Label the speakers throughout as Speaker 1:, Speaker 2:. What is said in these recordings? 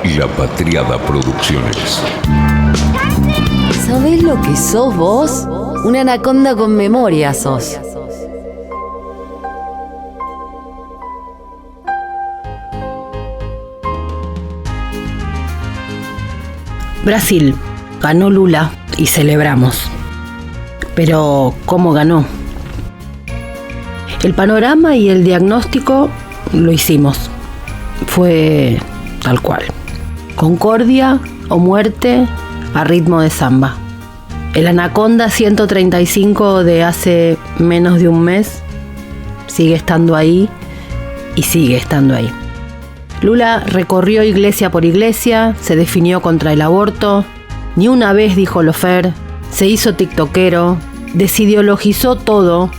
Speaker 1: y La Patriada Producciones.
Speaker 2: ¿Sabés lo que sos vos? Una anaconda con memoria sos.
Speaker 3: Brasil. Ganó Lula y celebramos. Pero, ¿cómo ganó? El panorama y el diagnóstico lo hicimos. Fue tal cual. Concordia o muerte a ritmo de samba. El Anaconda 135 de hace menos de un mes sigue estando ahí y sigue estando ahí. Lula recorrió iglesia por iglesia, se definió contra el aborto, ni una vez dijo lofer, se hizo tiktokero, desideologizó todo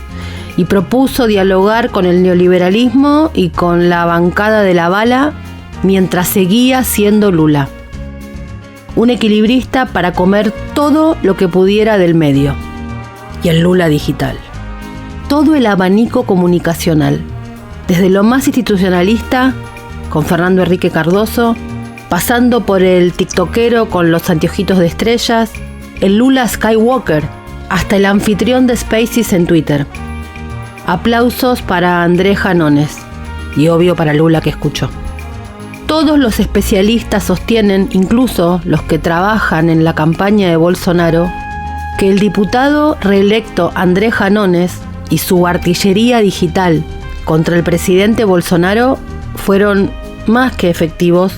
Speaker 3: y propuso dialogar con el neoliberalismo y con la bancada de la bala mientras seguía siendo Lula. Un equilibrista para comer todo lo que pudiera del medio. Y el Lula digital. Todo el abanico comunicacional, desde lo más institucionalista, con Fernando Henrique Cardoso, pasando por el tiktokero con los anteojitos de estrellas, el Lula Skywalker, hasta el anfitrión de Spaces en Twitter. Aplausos para Andrés Janones, y obvio para Lula que escuchó. Todos los especialistas sostienen, incluso los que trabajan en la campaña de Bolsonaro, que el diputado reelecto Andrés Janones y su artillería digital contra el presidente Bolsonaro fueron más que efectivos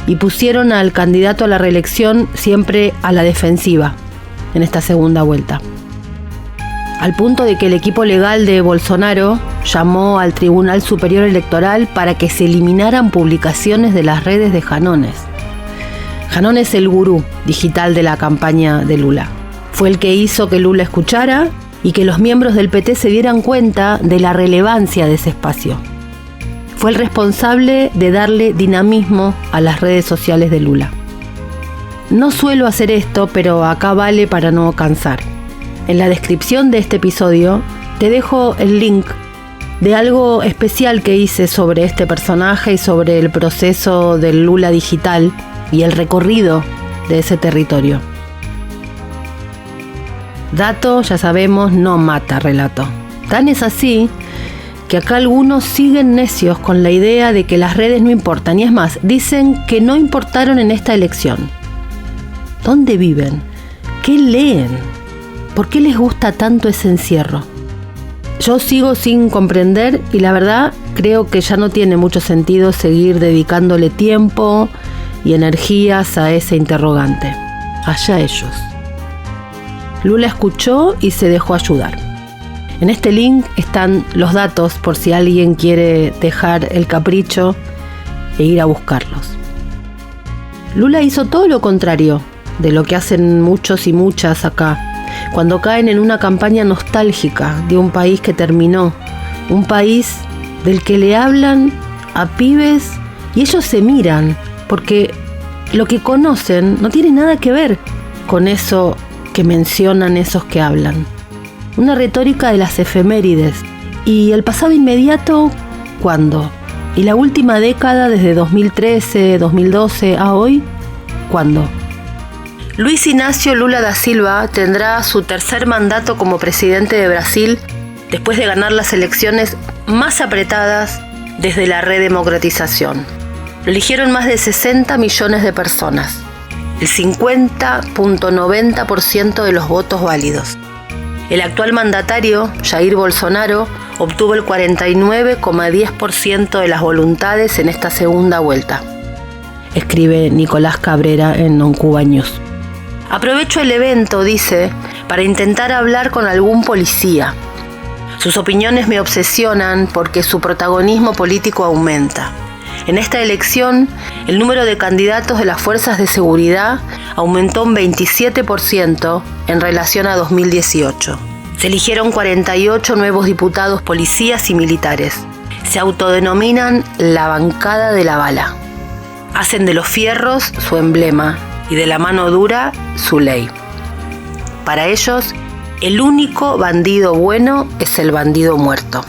Speaker 3: y pusieron al candidato a la reelección siempre a la defensiva en esta segunda vuelta. Al punto de que el equipo legal de Bolsonaro llamó al Tribunal Superior Electoral para que se eliminaran publicaciones de las redes de Janones. Janones es el gurú digital de la campaña de Lula. Fue el que hizo que Lula escuchara y que los miembros del PT se dieran cuenta de la relevancia de ese espacio. Fue el responsable de darle dinamismo a las redes sociales de Lula. No suelo hacer esto, pero acá vale para no cansar. En la descripción de este episodio te dejo el link de algo especial que hice sobre este personaje y sobre el proceso del Lula digital y el recorrido de ese territorio. Dato, ya sabemos, no mata relato. Tan es así que acá algunos siguen necios con la idea de que las redes no importan. Y es más, dicen que no importaron en esta elección. ¿Dónde viven? ¿Qué leen? ¿Por qué les gusta tanto ese encierro? Yo sigo sin comprender y la verdad creo que ya no tiene mucho sentido seguir dedicándole tiempo y energías a ese interrogante. Allá ellos. Lula escuchó y se dejó ayudar. En este link están los datos por si alguien quiere dejar el capricho e ir a buscarlos. Lula hizo todo lo contrario de lo que hacen muchos y muchas acá, cuando caen en una campaña nostálgica de un país que terminó, un país del que le hablan a pibes y ellos se miran, porque lo que conocen no tiene nada que ver con eso que mencionan esos que hablan. Una retórica de las efemérides. ¿Y el pasado inmediato cuándo? ¿Y la última década desde 2013, 2012 a hoy? ¿Cuándo? Luiz Inácio Lula da Silva tendrá su tercer mandato como presidente de Brasil después de ganar las elecciones más apretadas desde la redemocratización. Lo eligieron más de 60 millones de personas, el 50.90% de los votos válidos. El actual mandatario, Jair Bolsonaro, obtuvo el 49,10% de las voluntades en esta segunda vuelta, escribe Nicolás Cabrera en Non Cuba News. Aprovecho el evento, dice, para intentar hablar con algún policía. Sus opiniones me obsesionan porque su protagonismo político aumenta. En esta elección, el número de candidatos de las fuerzas de seguridad aumentó un 27% en relación a 2018. Se eligieron 48 nuevos diputados policías y militares. Se autodenominan la bancada de la bala. Hacen de los fierros su emblema y de la mano dura su ley. Para ellos, el único bandido bueno es el bandido muerto.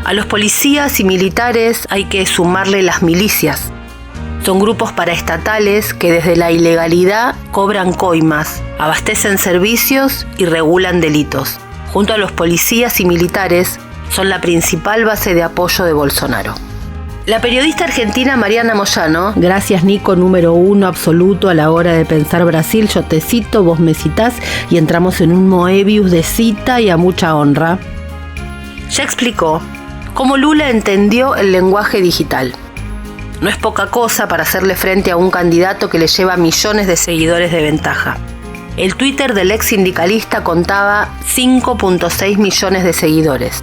Speaker 3: A los policías y militares hay que sumarle las milicias. Son grupos paraestatales que desde la ilegalidad cobran coimas, abastecen servicios y regulan delitos. Junto a los policías y militares, son la principal base de apoyo de Bolsonaro. La periodista argentina Mariana Moyano, gracias Nico, número 1 absoluto a la hora de pensar Brasil, yo te cito, vos me citás y entramos en un Moebius de cita y a mucha honra, ya explicó cómo Lula entendió el lenguaje digital. No es poca cosa para hacerle frente a un candidato que le lleva millones de seguidores de ventaja. El Twitter del ex sindicalista contaba 5.6 millones de seguidores.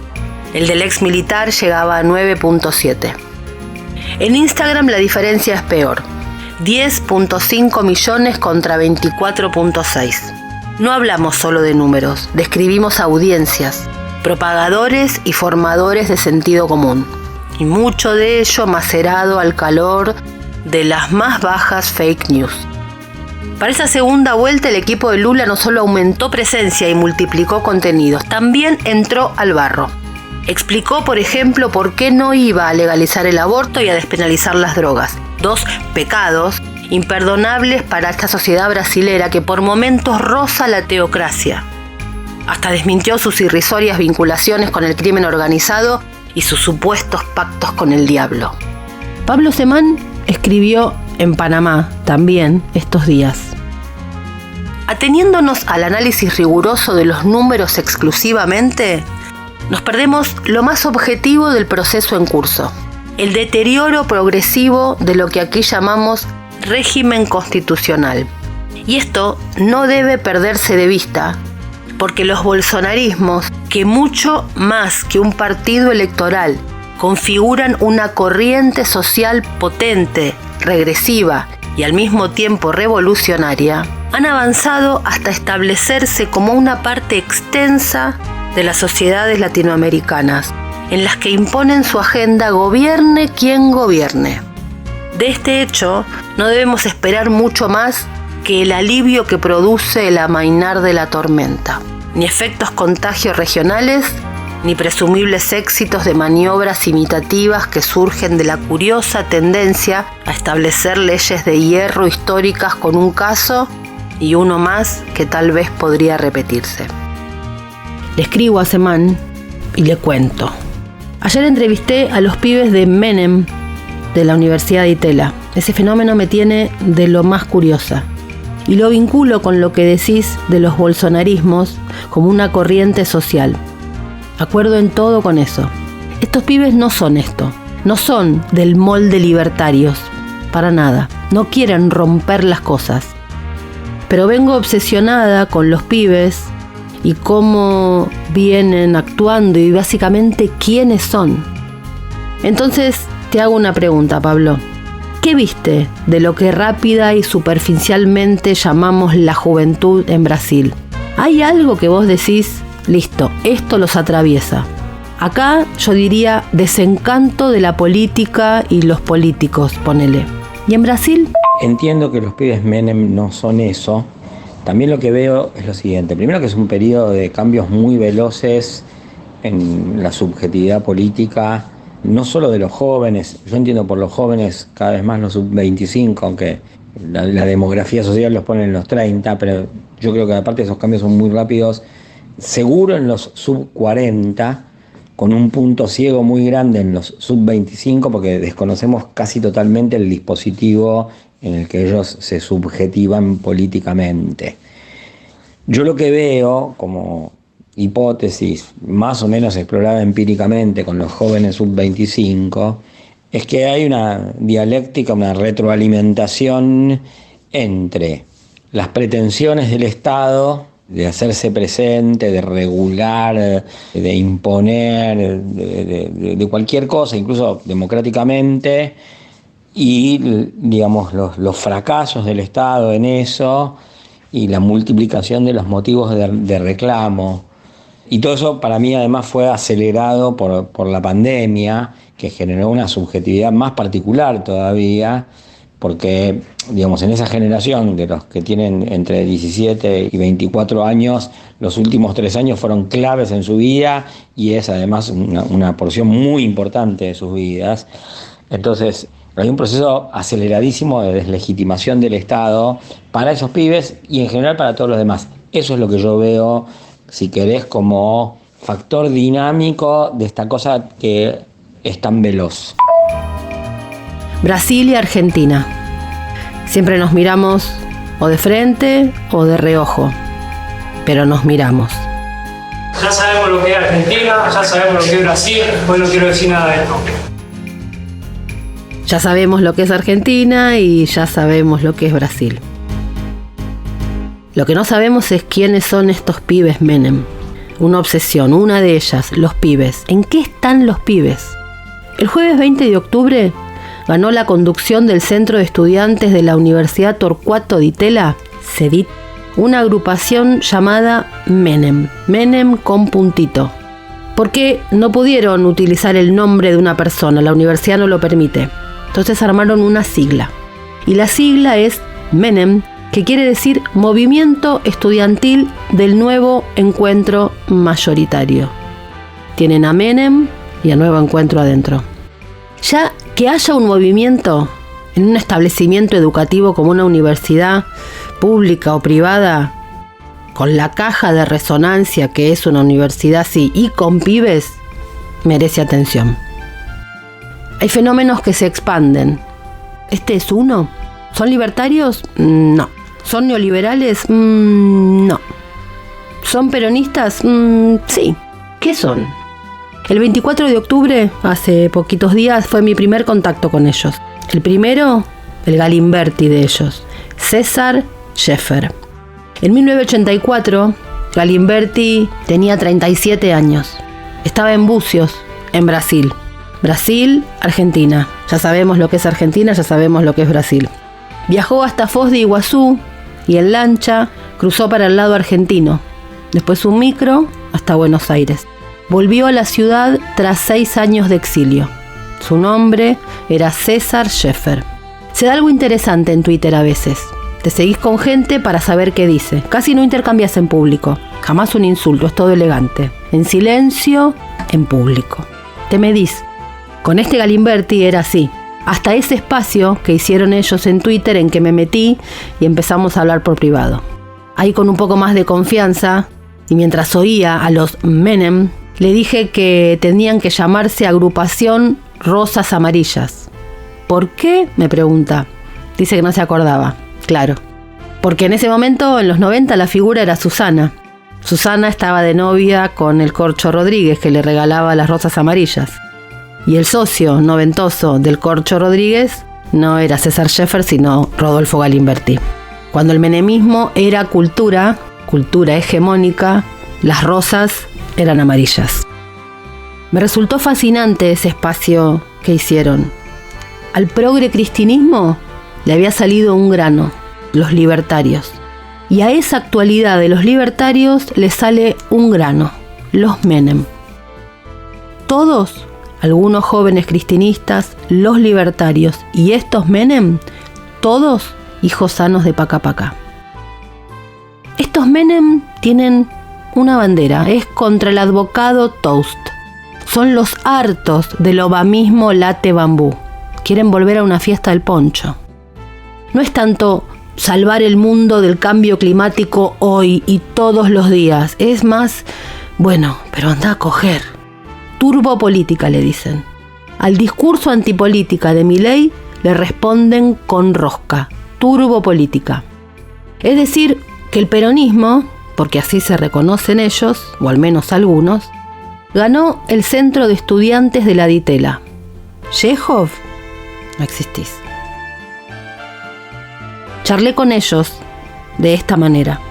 Speaker 3: El del ex militar llegaba a 9.7. En Instagram la diferencia es peor. 10.5 millones contra 24.6. No hablamos solo de números, describimos audiencias, propagadores y formadores de sentido común. Y mucho de ello macerado al calor de las más bajas fake news. Para esa segunda vuelta el equipo de Lula no solo aumentó presencia y multiplicó contenidos, también entró al barro. Explicó, por ejemplo, por qué no iba a legalizar el aborto y a despenalizar las drogas. 2 pecados imperdonables para esta sociedad brasilera que por momentos roza la teocracia. Hasta desmintió sus irrisorias vinculaciones con el crimen organizado y sus supuestos pactos con el diablo. Pablo Semán escribió en Panamá también estos días. Ateniéndonos al análisis riguroso de los números exclusivamente, nos perdemos lo más objetivo del proceso en curso, el deterioro progresivo de lo que aquí llamamos régimen constitucional. Y esto no debe perderse de vista, porque los bolsonarismos, que mucho más que un partido electoral, configuran una corriente social potente, regresiva y al mismo tiempo revolucionaria, han avanzado hasta establecerse como una parte extensa de las sociedades latinoamericanas, en las que imponen su agenda gobierne quien gobierne. De este hecho, no debemos esperar mucho más que el alivio que produce el amainar de la tormenta. Ni efectos contagios regionales, ni presumibles éxitos de maniobras imitativas que surgen de la curiosa tendencia a establecer leyes de hierro históricas con un caso y uno más que tal vez podría repetirse. Le escribo a Semán y le cuento. Ayer entrevisté a los pibes de Menem de la Universidad de Itela. Ese fenómeno me tiene de lo más curiosa. Y lo vinculo con lo que decís de los bolsonarismos como una corriente social. Acuerdo en todo con eso. Estos pibes no son esto. No son del molde libertarios. Para nada. No quieren romper las cosas. Pero vengo obsesionada con los pibes y cómo vienen actuando y básicamente quiénes son. Entonces te hago una pregunta, Pablo. ¿Qué viste de lo que rápida y superficialmente llamamos la juventud en Brasil? ¿Hay algo que vos decís, listo, esto los atraviesa? Acá yo diría desencanto de la política y los políticos, ponele. ¿Y en Brasil?
Speaker 4: Entiendo que los pibes Menem no son eso. También lo que veo es lo siguiente. Primero, que es un periodo de cambios muy veloces en la subjetividad política, no solo de los jóvenes. Yo entiendo por los jóvenes cada vez más los sub-25, aunque la demografía social los pone en los 30, pero yo creo que aparte esos cambios son muy rápidos. Seguro en los sub-40, con un punto ciego muy grande en los sub-25, porque desconocemos casi totalmente el dispositivo en el que ellos se subjetivan políticamente. Yo lo que veo como hipótesis más o menos explorada empíricamente con los jóvenes sub-25 es que hay una dialéctica, una retroalimentación entre las pretensiones del Estado de hacerse presente, de regular, de imponer, de cualquier cosa, incluso democráticamente, y digamos los fracasos del Estado en eso y la multiplicación de los motivos de reclamo. Y todo eso para mí además fue acelerado por la pandemia, que generó una subjetividad más particular todavía, porque digamos en esa generación de los que tienen entre 17 y 24 años, los últimos 3 años fueron claves en su vida y es además una porción muy importante de sus vidas. Entonces Pero hay un proceso aceleradísimo de deslegitimación del Estado para esos pibes y en general para todos los demás. Eso es lo que yo veo, si querés, como factor dinámico de esta cosa que es tan veloz.
Speaker 3: Brasil y Argentina. Siempre nos miramos o de frente o de reojo, pero nos miramos.
Speaker 5: Ya sabemos lo que es Argentina, ya sabemos lo que es Brasil, hoy no quiero decir nada de esto.
Speaker 3: Ya sabemos lo que es Argentina y ya sabemos lo que es Brasil. Lo que no sabemos es quiénes son estos pibes Menem. Una obsesión, una de ellas, los pibes. ¿En qué están los pibes? El jueves 20 de octubre ganó la conducción del Centro de Estudiantes de la Universidad Torcuato Di Tella, CEDIT, una agrupación llamada Menem, Menem con puntito. Porque no pudieron utilizar el nombre de una persona, la universidad no lo permite. Entonces armaron una sigla. Y la sigla es Menem, que quiere decir Movimiento Estudiantil del Nuevo Encuentro Mayoritario. Tienen a Menem y a Nuevo Encuentro adentro. Ya que haya un movimiento en un establecimiento educativo como una universidad pública o privada, con la caja de resonancia que es una universidad así y con pibes, merece atención. Hay fenómenos que se expanden. ¿Este es uno? ¿Son libertarios? No. ¿Son neoliberales? No. ¿Son peronistas? Sí. ¿Qué son? El 24 de octubre, hace poquitos días, fue mi primer contacto con ellos. El primero, el Galimberti de ellos, César Schaeffer. En 1984, Galimberti tenía 37 años. Estaba en Bucios, en Brasil. Brasil, Argentina. Ya sabemos lo que es Argentina, ya sabemos lo que es Brasil. Viajó hasta Foz de Iguazú y en lancha cruzó para el lado argentino. Después un micro hasta Buenos Aires. Volvió a la ciudad tras 6 años de exilio. Su nombre era César Schaeffer. Se da algo interesante en Twitter a veces. Te seguís con gente para saber qué dice. Casi no intercambias en público. Jamás un insulto, es todo elegante. En silencio, en público. Te medís. Con este Galimberti era así. Hasta ese espacio que hicieron ellos en Twitter en que me metí y empezamos a hablar por privado. Ahí con un poco más de confianza y mientras oía a los Menem, le dije que tenían que llamarse Agrupación Rosas Amarillas. ¿Por qué? Me pregunta. Dice que no se acordaba. Claro. Porque en ese momento, en los 90, la figura era Susana. Susana estaba de novia con el Corcho Rodríguez, que le regalaba las rosas amarillas. Y el socio noventoso del Corcho Rodríguez no era César Schaeffer, sino Rodolfo Galimberti. Cuando el menemismo era cultura hegemónica, las rosas eran amarillas. Me resultó fascinante ese espacio que hicieron. Al progre cristinismo le había salido un grano, los libertarios. Y a esa actualidad de los libertarios le sale un grano, los Menem. Todos, algunos jóvenes cristinistas, los libertarios y estos Menem, todos hijos sanos de Pacapacá. Estos Menem tienen una bandera, es contra el advocado Toast. Son los hartos del obamismo late bambú. Quieren volver a una fiesta del poncho. No es tanto salvar el mundo del cambio climático hoy y todos los días. Es más, bueno, pero anda a coger. Turbopolítica le dicen. Al discurso antipolítica de Milei le responden con rosca. Turbopolítica. Es decir, que el peronismo, porque así se reconocen ellos, o al menos algunos, ganó el Centro de Estudiantes de la Di Tella. Yehov, no existís. Charlé con ellos de esta manera.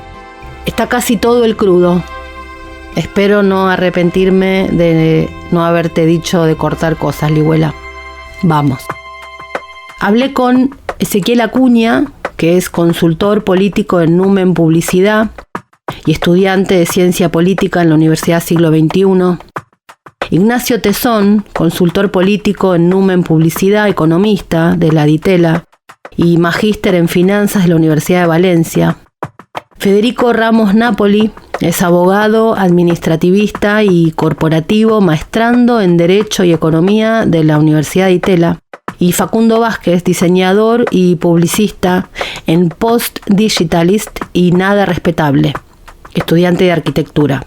Speaker 3: Está casi todo el crudo. Espero no arrepentirme de no haberte dicho de cortar cosas, Ligüela. Vamos. Hablé con Ezequiel Acuña, que es consultor político en Numen Publicidad y estudiante de Ciencia Política en la Universidad Siglo XXI. Ignacio Tezón, consultor político en Numen Publicidad, economista de la Di Tella y magíster en Finanzas de la Universidad de Valencia. Federico Ramos Napoli es abogado, administrativista y corporativo, maestrando en Derecho y Economía de la Universidad Di Tella y Facundo Vázquez, diseñador y publicista en Post Digitalist y Nada Respetable, estudiante de arquitectura.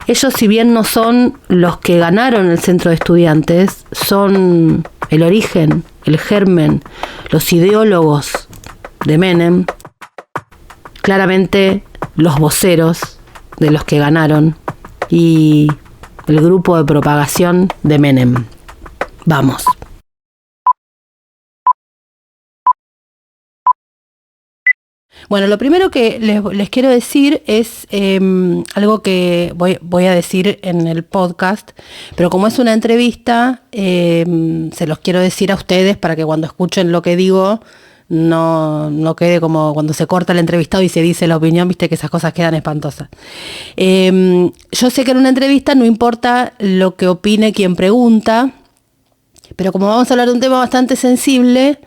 Speaker 3: Ellos, si bien no son los que ganaron el centro de estudiantes, son el origen, el germen, los ideólogos de Menem, claramente los voceros de los que ganaron y el grupo de propagación de Menem. Vamos. Bueno, lo primero que les quiero decir es algo que voy a decir en el podcast, pero como es una entrevista, se los quiero decir a ustedes para que cuando escuchen lo que digo no quede como cuando se corta el entrevistado y se dice la opinión, viste que esas cosas quedan espantosas. Yo sé que en una entrevista no importa lo que opine quien pregunta, pero como vamos a hablar de un tema bastante sensible,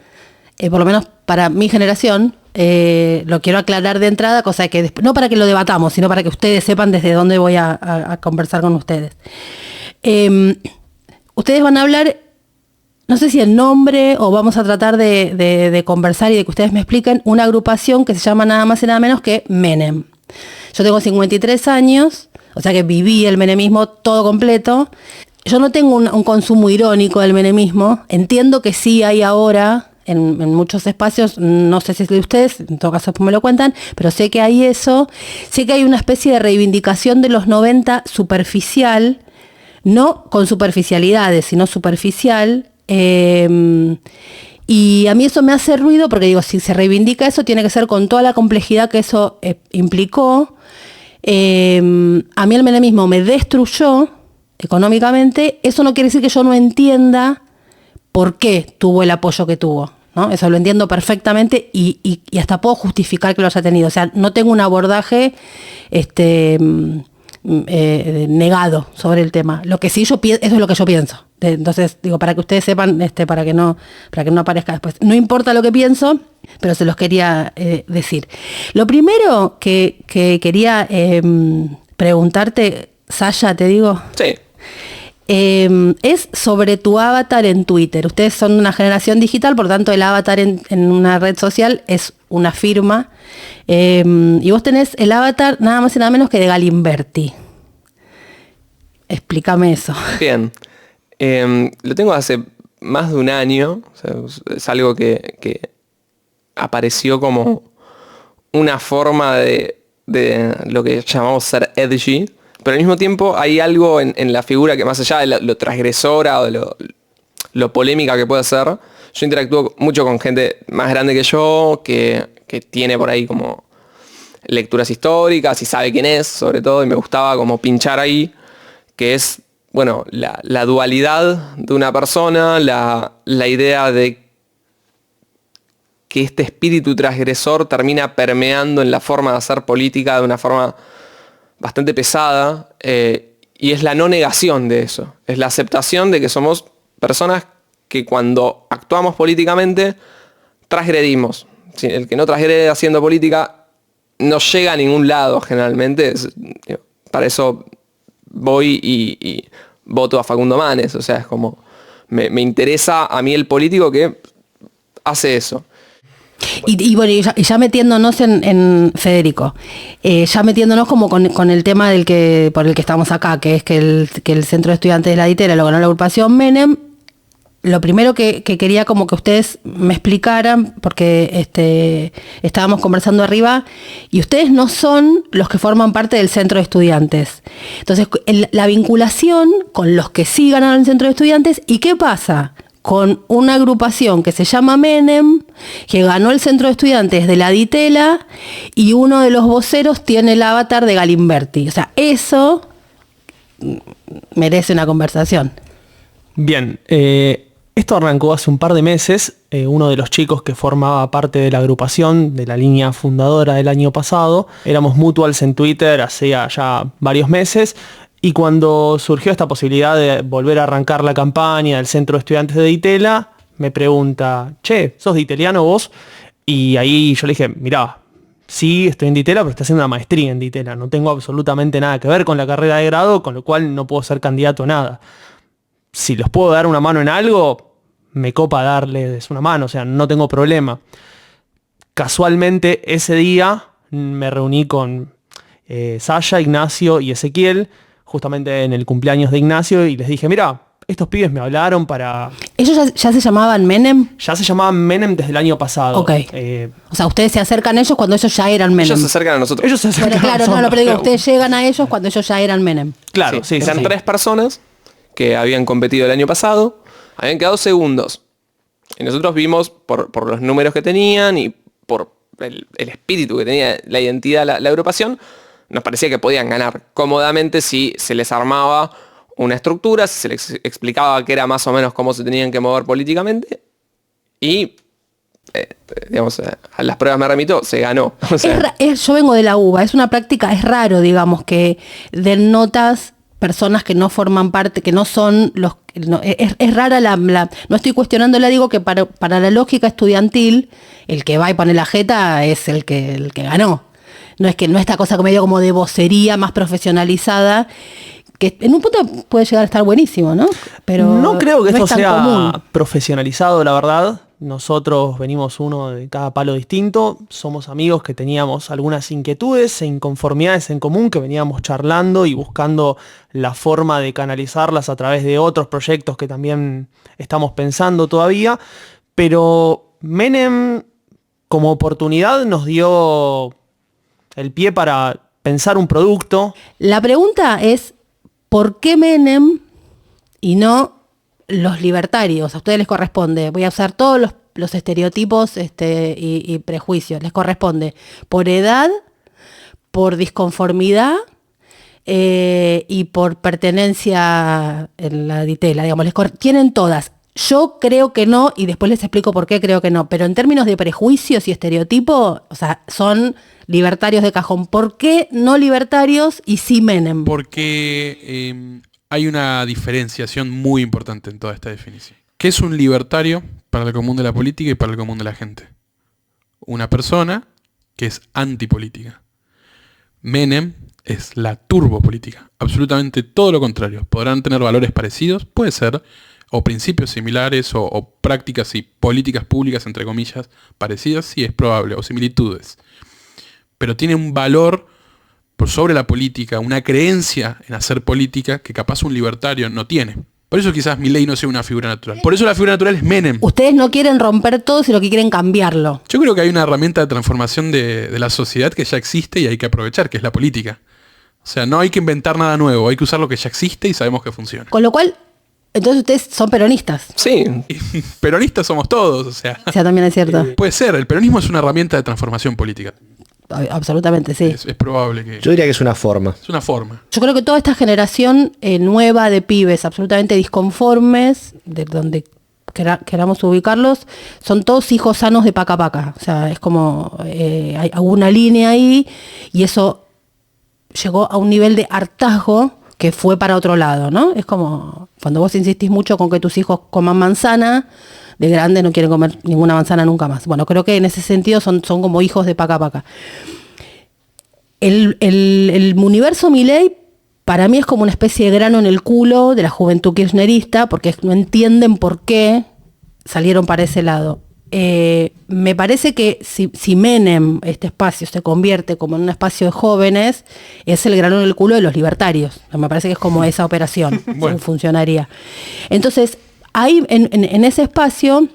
Speaker 3: por lo menos para mi generación, lo quiero aclarar de entrada, cosa que no para que lo debatamos, sino para que ustedes sepan desde dónde voy a conversar con ustedes. Ustedes van a hablar, no sé si en nombre o vamos a tratar de conversar y de que ustedes me expliquen una agrupación que se llama nada más y nada menos que Menem. Yo tengo 53 años, o sea que viví el menemismo todo completo. Yo no tengo un consumo irónico del menemismo, entiendo que sí hay ahora en muchos espacios, no sé si es de ustedes, en todo caso me lo cuentan, pero sé que hay eso, sé que hay una especie de reivindicación de los 90 superficial, no con superficialidades, sino superficial, y a mí eso me hace ruido porque digo, si se reivindica eso, tiene que ser con toda la complejidad que eso implicó. A mí el menemismo me destruyó económicamente, eso no quiere decir que yo no entienda por qué tuvo el apoyo que tuvo, ¿no? Eso lo entiendo perfectamente y hasta puedo justificar que lo haya tenido. O sea, no tengo un abordaje negado sobre el tema. Lo que sí yo pienso, eso es lo que yo pienso. Entonces, digo, para que ustedes sepan, para que no aparezca después. No importa lo que pienso, pero se los quería decir. Lo primero que quería preguntarte, Sasha, te digo.
Speaker 6: Sí.
Speaker 3: Es sobre tu avatar en Twitter. Ustedes son de una generación digital, por tanto el avatar en una red social es una firma. Y vos tenés el avatar nada más y nada menos que de Galimberti. Explícame eso.
Speaker 6: Bien. Lo tengo hace más de un año. O sea, es algo que apareció como una forma de lo que llamamos ser edgy. Pero al mismo tiempo hay algo en la figura que más allá de lo transgresora o de lo polémica que puede ser, yo interactúo mucho con gente más grande que yo, que tiene por ahí como lecturas históricas y sabe quién es, sobre todo, y me gustaba como pinchar ahí, que es, bueno, la dualidad de una persona, la idea de que este espíritu transgresor termina permeando en la forma de hacer política de una forma bastante pesada, y es la no negación de eso, es la aceptación de que somos personas que cuando actuamos políticamente transgredimos. El que no transgrede haciendo política no llega a ningún lado generalmente. Para eso voy y voto a Facundo Manes, o sea, es como me interesa a mí el político que hace eso.
Speaker 3: Y bueno, y ya metiéndonos en Federico, ya metiéndonos como con el tema por el que estamos acá, que es que el Centro de Estudiantes de la Ditela lo ganó la agrupación Menem. Lo primero que quería como que ustedes me explicaran, porque estábamos conversando arriba, y ustedes no son los que forman parte del Centro de Estudiantes. Entonces, la vinculación con los que sí ganaron el Centro de Estudiantes, ¿y qué pasa con una agrupación que se llama Menem, que ganó el Centro de Estudiantes de la Ditela, y uno de los voceros tiene el avatar de Galimberti? O sea, eso merece una conversación.
Speaker 7: Bien, esto arrancó hace un par de meses. Uno de los chicos que formaba parte de la agrupación, de la línea fundadora del año pasado, éramos mutuals en Twitter hace ya varios meses. Y cuando surgió esta posibilidad de volver a arrancar la campaña del Centro de Estudiantes de Ditela, me pregunta, che, ¿sos diteliano vos? Y ahí yo le dije, mirá, sí, estoy en Ditela, pero estoy haciendo una maestría en Ditela. No tengo absolutamente nada que ver con la carrera de grado, con lo cual no puedo ser candidato a nada. Si los puedo dar una mano en algo, me copa darles una mano, o sea, no tengo problema. Casualmente ese día me reuní con Sasha, Ignacio y Ezequiel, justamente en el cumpleaños de Ignacio, y les dije, mira, estos pibes me hablaron para...
Speaker 3: ¿Ellos ya se llamaban Menem?
Speaker 7: Ya se llamaban Menem desde el año pasado.
Speaker 3: Ok. O sea, ustedes se acercan a ellos cuando ellos ya eran Menem.
Speaker 6: Ellos se acercan a nosotros.
Speaker 7: Ellos se acercan
Speaker 3: Bueno, claro,
Speaker 7: a nosotros.
Speaker 3: pero digo, ustedes llegan a ellos cuando ellos ya eran Menem.
Speaker 7: Claro, sí,
Speaker 6: Eran
Speaker 7: sí.
Speaker 6: 3 personas que habían competido el año pasado, habían quedado segundos. Y nosotros vimos por los números que tenían y por el espíritu que tenía la identidad, la agrupación, nos parecía que podían ganar cómodamente si se les armaba una estructura, si se les explicaba que era más o menos cómo se tenían que mover políticamente y, digamos, a las pruebas me remito, se ganó. O sea,
Speaker 3: Yo vengo de la UBA, es una práctica, es raro, digamos, que den notas personas que no forman parte, que no son los... es rara no estoy cuestionándola, digo que para la lógica estudiantil, el que va y pone la jeta es el que ganó. No es esta cosa medio como de vocería más profesionalizada, que en un punto puede llegar a estar buenísimo, ¿no? Pero
Speaker 7: no creo que
Speaker 3: no
Speaker 7: esto
Speaker 3: es tan
Speaker 7: sea
Speaker 3: común.
Speaker 7: profesionalizado, la verdad. Nosotros venimos uno de cada palo distinto. Somos amigos que teníamos algunas inquietudes e inconformidades en común que veníamos charlando y buscando la forma de canalizarlas a través de otros proyectos que también estamos pensando todavía. Pero Menem, como oportunidad, nos dio el pie para pensar un producto.
Speaker 3: La pregunta es, ¿por qué Menem y no los libertarios? A ustedes les corresponde, voy a usar todos los estereotipos y prejuicios, les corresponde por edad, por disconformidad y por pertenencia en la ditela, digamos, tienen todas. Yo creo que no, y después les explico por qué creo que no, pero en términos de prejuicios y estereotipos, o sea, son libertarios de cajón. ¿Por qué no libertarios y sí Menem?
Speaker 8: Porque hay una diferenciación muy importante en toda esta definición. ¿Qué es un libertario para el común de la política y para el común de la gente? Una persona que es antipolítica. Menem es la turbopolítica. Absolutamente todo lo contrario. Podrán tener valores parecidos, puede ser, o principios similares, o prácticas y políticas públicas, entre comillas, parecidas, sí es probable, o similitudes. Pero tiene un valor por sobre la política, una creencia en hacer política que capaz un libertario no tiene. Por eso quizás Milei no sea una figura natural. Por eso la figura natural es Menem.
Speaker 3: Ustedes no quieren romper todo, sino que quieren cambiarlo.
Speaker 8: Yo creo que hay una herramienta de transformación de la sociedad que ya existe y hay que aprovechar, que es la política. O sea, no hay que inventar nada nuevo, hay que usar lo que ya existe y sabemos que funciona.
Speaker 3: Con lo cual, entonces ustedes son peronistas.
Speaker 6: sí,
Speaker 8: Y peronistas somos todos, o sea.
Speaker 3: O sea, también es cierto.
Speaker 8: Puede ser, el peronismo es una herramienta de transformación política.
Speaker 3: Absolutamente, sí.
Speaker 8: Es probable que...
Speaker 9: Yo diría que es una forma.
Speaker 8: Es una forma.
Speaker 3: Yo creo que toda esta generación nueva de pibes absolutamente disconformes, de donde queramos ubicarlos, son todos hijos sanos de paca paca. O sea, es como hay una línea ahí y eso llegó a un nivel de hartazgo que fue para otro lado, ¿no? Es como cuando vos insistís mucho con que tus hijos coman manzana, de grandes no quieren comer ninguna manzana nunca más. Bueno, creo que en ese sentido son como hijos de paca paca. El universo Milei para mí es como una especie de grano en el culo de la juventud kirchnerista, porque no entienden por qué salieron para ese lado. Me parece que si Menem, este espacio, se convierte como en un espacio de jóvenes, es el grano en el culo de los libertarios. Me parece que es como esa operación,
Speaker 8: Bueno.
Speaker 3: funcionaría. Entonces, ahí en ese espacio,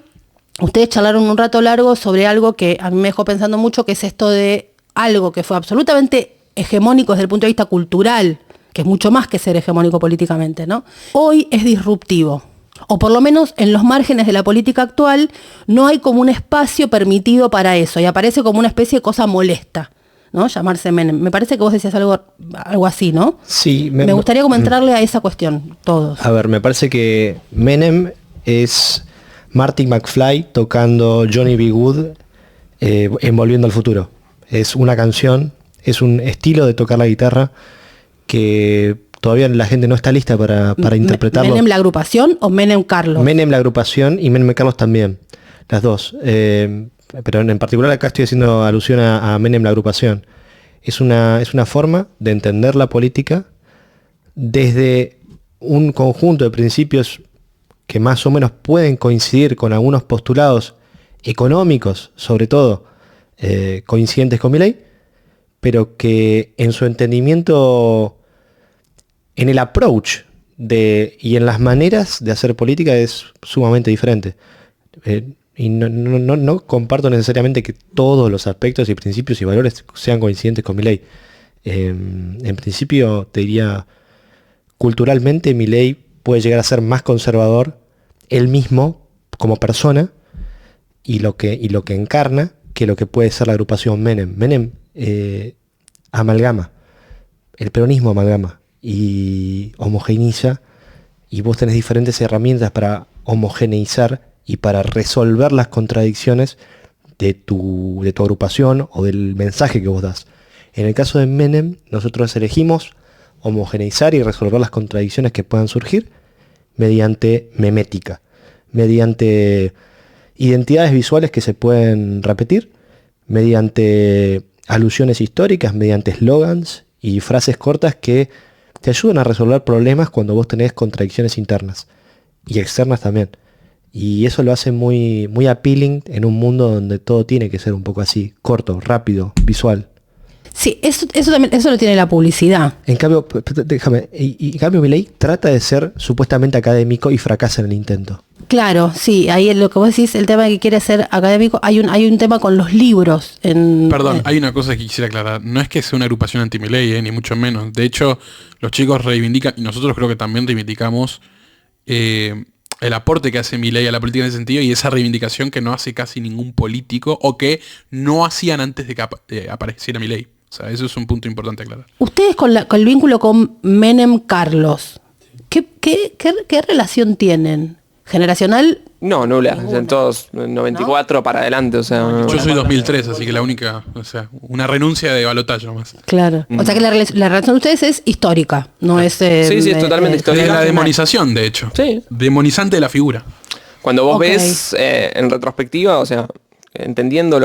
Speaker 3: ustedes charlaron un rato largo sobre algo que a mí me dejó pensando mucho, que es esto de algo que fue absolutamente hegemónico desde el punto de vista cultural, que es mucho más que ser hegemónico políticamente, ¿no? Hoy es disruptivo. O por lo menos en los márgenes de la política actual no hay como un espacio permitido para eso y aparece como una especie de cosa molesta, ¿no? Llamarse Menem. Me parece que vos decías algo así, ¿no?
Speaker 9: Sí,
Speaker 3: Me gustaría como entrarle a esa cuestión, todos.
Speaker 9: A ver, me parece que Menem es Marty McFly tocando Johnny B. Good en Volviendo al Futuro. Es una canción, es un estilo de tocar la guitarra que todavía la gente no está lista para interpretarlo.
Speaker 3: ¿Menem la agrupación o Menem Carlos?
Speaker 9: Menem la agrupación y Menem Carlos también, las dos. Pero en particular acá estoy haciendo alusión a Menem la agrupación. Es una forma de entender la política desde un conjunto de principios que más o menos pueden coincidir con algunos postulados económicos, sobre todo, coincidentes con Milei, pero que en su entendimiento, en el approach y en las maneras de hacer política es sumamente diferente. Y no comparto necesariamente que todos los aspectos y principios y valores sean coincidentes con Milei. En principio, te diría, culturalmente Milei puede llegar a ser más conservador él mismo como persona y lo que encarna que lo que puede ser la agrupación Menem. Menem amalgama, el peronismo amalgama y homogeneiza, y vos tenés diferentes herramientas para homogeneizar y para resolver las contradicciones de tu agrupación o del mensaje que vos das. En el caso de Menem, nosotros elegimos homogeneizar y resolver las contradicciones que puedan surgir mediante memética, mediante identidades visuales que se pueden repetir, mediante alusiones históricas, mediante eslogans y frases cortas que te ayudan a resolver problemas cuando vos tenés contradicciones internas y externas también. Y eso lo hace muy, muy appealing en un mundo donde todo tiene que ser un poco así, corto, rápido, visual.
Speaker 3: Sí, eso también, eso lo tiene la publicidad.
Speaker 9: En cambio, déjame, en cambio Milei trata de ser supuestamente académico y fracasa en el intento.
Speaker 3: Claro, sí, ahí lo que vos decís, el tema que quiere ser académico, hay un tema con los libros.
Speaker 8: Perdón, hay una cosa que quisiera aclarar. No es que sea una agrupación anti-Milei, ni mucho menos. De hecho, los chicos reivindican, y nosotros creo que también reivindicamos, el aporte que hace Milei a la política en ese sentido, y esa reivindicación que no hace casi ningún político, o que no hacían antes de que apareciera Milei. O sea, eso es un punto importante a aclarar.
Speaker 3: Ustedes con el vínculo con Menem Carlos, ¿qué relación tienen? ¿Generacional?
Speaker 6: No, nula. En todos 94 ¿no? Para adelante, o sea.
Speaker 8: Yo soy 2003, así que la única, o sea, una renuncia de balotaje nomás.
Speaker 3: Claro. O sea que la relación de ustedes es histórica, no es...
Speaker 6: sí, es totalmente histórica.
Speaker 8: Es la demonización, de hecho.
Speaker 6: Sí.
Speaker 8: Demonizante de la figura.
Speaker 6: Cuando vos ves en retrospectiva, o sea, entendiendo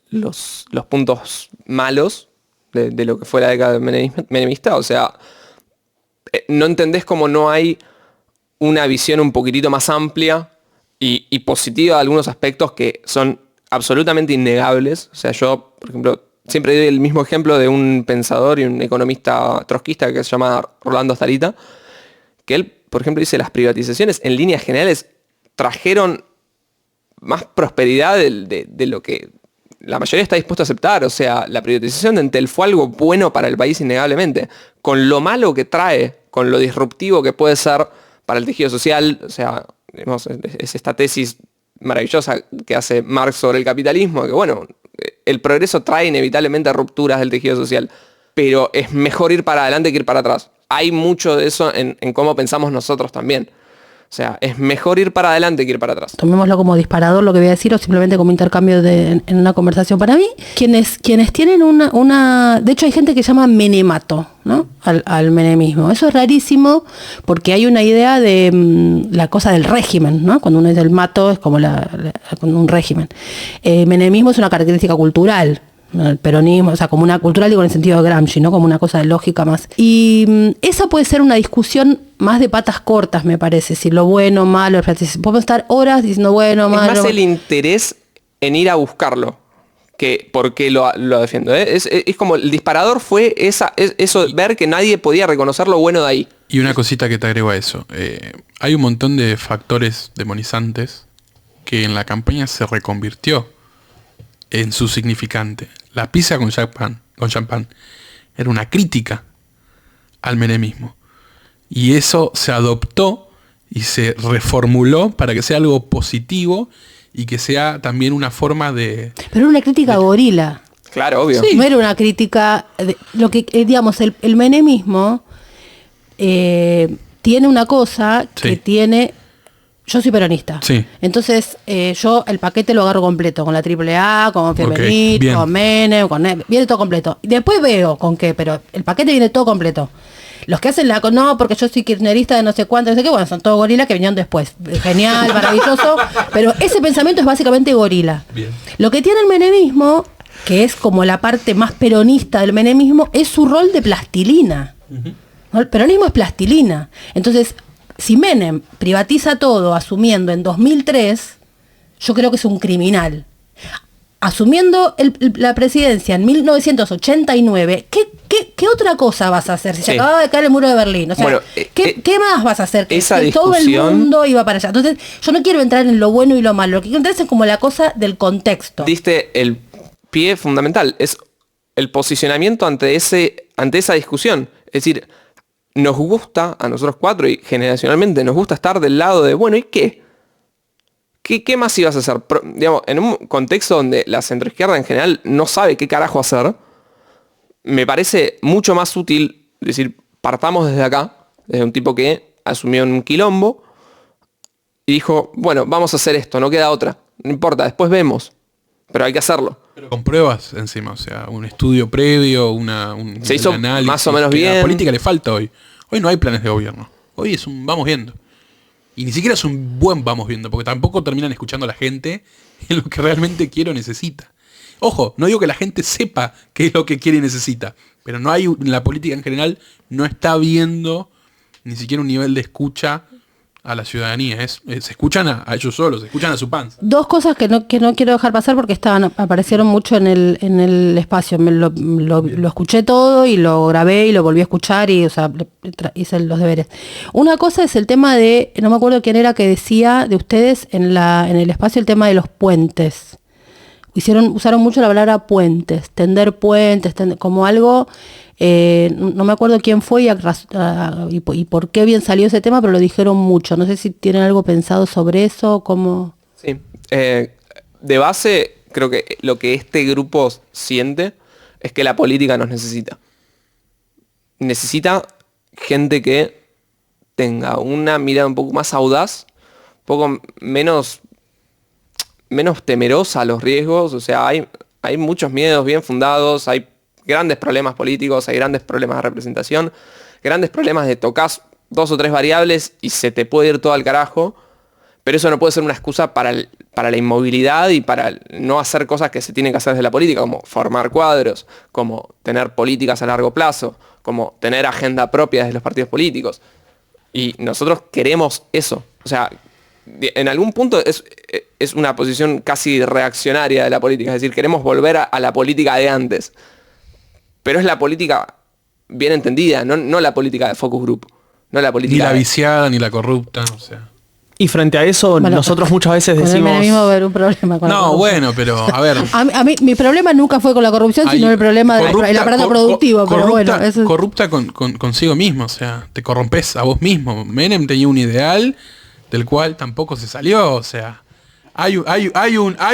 Speaker 6: los puntos malos de lo que fue la década menemista, o sea, no entendés cómo no hay una visión un poquitito más amplia y positiva de algunos aspectos que son absolutamente innegables. O sea, yo, por ejemplo, siempre doy el mismo ejemplo de un pensador y un economista trotskista que se llama Rolando Starita, que él, por ejemplo, dice las privatizaciones en líneas generales trajeron más prosperidad de lo que la mayoría está dispuesta a aceptar. O sea, la privatización de Entel fue algo bueno para el país innegablemente, con lo malo que trae, con lo disruptivo que puede ser para el tejido social. O sea, es esta tesis maravillosa que hace Marx sobre el capitalismo, que bueno, el progreso trae inevitablemente rupturas del tejido social, pero es mejor ir para adelante que ir para atrás. Hay mucho de eso en cómo pensamos nosotros también. O sea, es mejor ir para adelante que ir para atrás.
Speaker 3: Tomémoslo como disparador lo que voy a decir, o simplemente como intercambio en una conversación. Para mí, quienes tienen una... De hecho, hay gente que llama menemato, ¿no? Al menemismo. Eso es rarísimo porque hay una idea de la cosa del régimen, ¿no? Cuando uno dice el mato es como un régimen. Menemismo es una característica cultural. El peronismo, o sea, como una cultural, digo en el sentido de Gramsci, ¿no? Como una cosa de lógica más. Y esa puede ser una discusión más de patas cortas, me parece, si lo bueno, malo, podemos estar horas diciendo bueno, malo.
Speaker 6: Es más el interés en ir a buscarlo que porque lo defiendo. Es como el disparador fue eso, ver que nadie podía reconocer lo bueno de ahí.
Speaker 8: Y una cosita que te agrego a eso. Hay un montón de factores demonizantes que en la campaña se reconvirtió en su significante. La pizza con champán era una crítica al menemismo. Y eso se adoptó y se reformuló para que sea algo positivo y que sea también una forma de...
Speaker 3: Pero una crítica gorila.
Speaker 6: Claro, obvio.
Speaker 3: Sí. No era una crítica... lo que, digamos, el menemismo tiene una cosa que tiene... Yo soy peronista.
Speaker 8: Sí.
Speaker 3: Entonces, yo el paquete lo agarro completo, con la AAA, con Femenit, con Menem, viene todo completo. Y después veo con qué, pero el paquete viene todo completo. Los que hacen no, porque yo soy kirchnerista de no sé cuánto, no sé qué, bueno, son todos gorilas que vinieron después. Genial, maravilloso, pero ese pensamiento es básicamente gorila.
Speaker 8: Bien.
Speaker 3: Lo que tiene el menemismo, que es como la parte más peronista del menemismo, es su rol de plastilina. ¿No? El peronismo es plastilina. Entonces, si Menem privatiza todo asumiendo en 2003, yo creo que es un criminal. Asumiendo la presidencia en 1989, ¿qué otra cosa vas a hacer? Si se acababa de caer el muro de Berlín. O sea,
Speaker 6: Bueno,
Speaker 3: ¿qué más vas a hacer? Que
Speaker 6: esa
Speaker 3: todo el
Speaker 6: discusión-
Speaker 3: mundo iba para allá. Entonces, yo no quiero entrar en lo bueno y lo malo. Lo que quiero entrar es como la cosa del contexto.
Speaker 6: Diste el pie fundamental. Es el posicionamiento ante esa discusión. Es decir, nos gusta, a nosotros cuatro y generacionalmente, nos gusta estar del lado de, bueno, ¿y qué? ¿Qué más ibas a hacer? Digamos, en un contexto donde la centroizquierda en general no sabe qué carajo hacer, me parece mucho más útil decir, partamos desde acá, desde un tipo que asumió un quilombo y dijo, bueno, vamos a hacer esto, no queda otra. No importa, después vemos, pero hay que hacerlo.
Speaker 8: Pero con pruebas encima, o sea, un estudio previo, un
Speaker 6: Se hizo
Speaker 8: análisis,
Speaker 6: más o menos
Speaker 8: que
Speaker 6: bien.
Speaker 8: A la política le falta hoy. Hoy no hay planes de gobierno. Hoy es un vamos viendo. Y ni siquiera es un buen vamos viendo, porque tampoco terminan escuchando a la gente en lo que realmente quiere o necesita. Ojo, no digo que la gente sepa qué es lo que quiere y necesita, pero no hay, la política en general no está viendo ni siquiera un nivel de escucha a la ciudadanía. Se escuchan a ellos solos, se escuchan a su panza.
Speaker 3: Dos cosas que no quiero dejar pasar porque aparecieron mucho en el espacio. Lo escuché todo y lo grabé y lo volví a escuchar y, o sea, hice los deberes. Una cosa es el tema de, no me acuerdo quién era que decía de ustedes en el espacio, el tema de los puentes. Usaron mucho la palabra puentes, tender puentes, como algo, no me acuerdo quién fue y por qué bien salió ese tema, pero lo dijeron mucho. No sé si tienen algo pensado sobre eso, cómo...
Speaker 6: Sí. De base, creo que lo que este grupo siente es que la política nos necesita. Necesita gente que tenga una mirada un poco más audaz, un poco menos temerosa a los riesgos. O sea, hay muchos miedos bien fundados, hay grandes problemas políticos, hay grandes problemas de representación, grandes problemas de tocas 2 o 3 variables y se te puede ir todo al carajo, pero eso no puede ser una excusa para la inmovilidad y para no hacer cosas que se tienen que hacer desde la política, como formar cuadros, como tener políticas a largo plazo, como tener agenda propia desde los partidos políticos. Y nosotros queremos eso. O sea, en algún punto es una posición casi reaccionaria de la política, es decir, queremos volver a la política de antes. Pero es la política bien entendida, no la política de focus group. No la política
Speaker 8: Ni la
Speaker 6: de-
Speaker 8: viciada, ni la corrupta, o sea.
Speaker 7: Y frente a eso,
Speaker 3: Bueno,
Speaker 7: nosotros muchas veces
Speaker 3: con el
Speaker 7: decimos...
Speaker 3: menemismo va a haber un problema con la
Speaker 8: No,
Speaker 3: corrupción.
Speaker 8: bueno, pero a ver.
Speaker 3: A mí mi problema nunca fue con la corrupción,
Speaker 8: Hay-
Speaker 3: sino el problema
Speaker 8: corrupta-
Speaker 3: del aparato
Speaker 8: cor-
Speaker 3: productivo. Pero
Speaker 8: corrupta,
Speaker 3: bueno, eso es-
Speaker 8: corrupta consigo mismo, o sea, te corrompes a vos mismo. Menem tenía un ideal del cual tampoco se salió, o sea, hay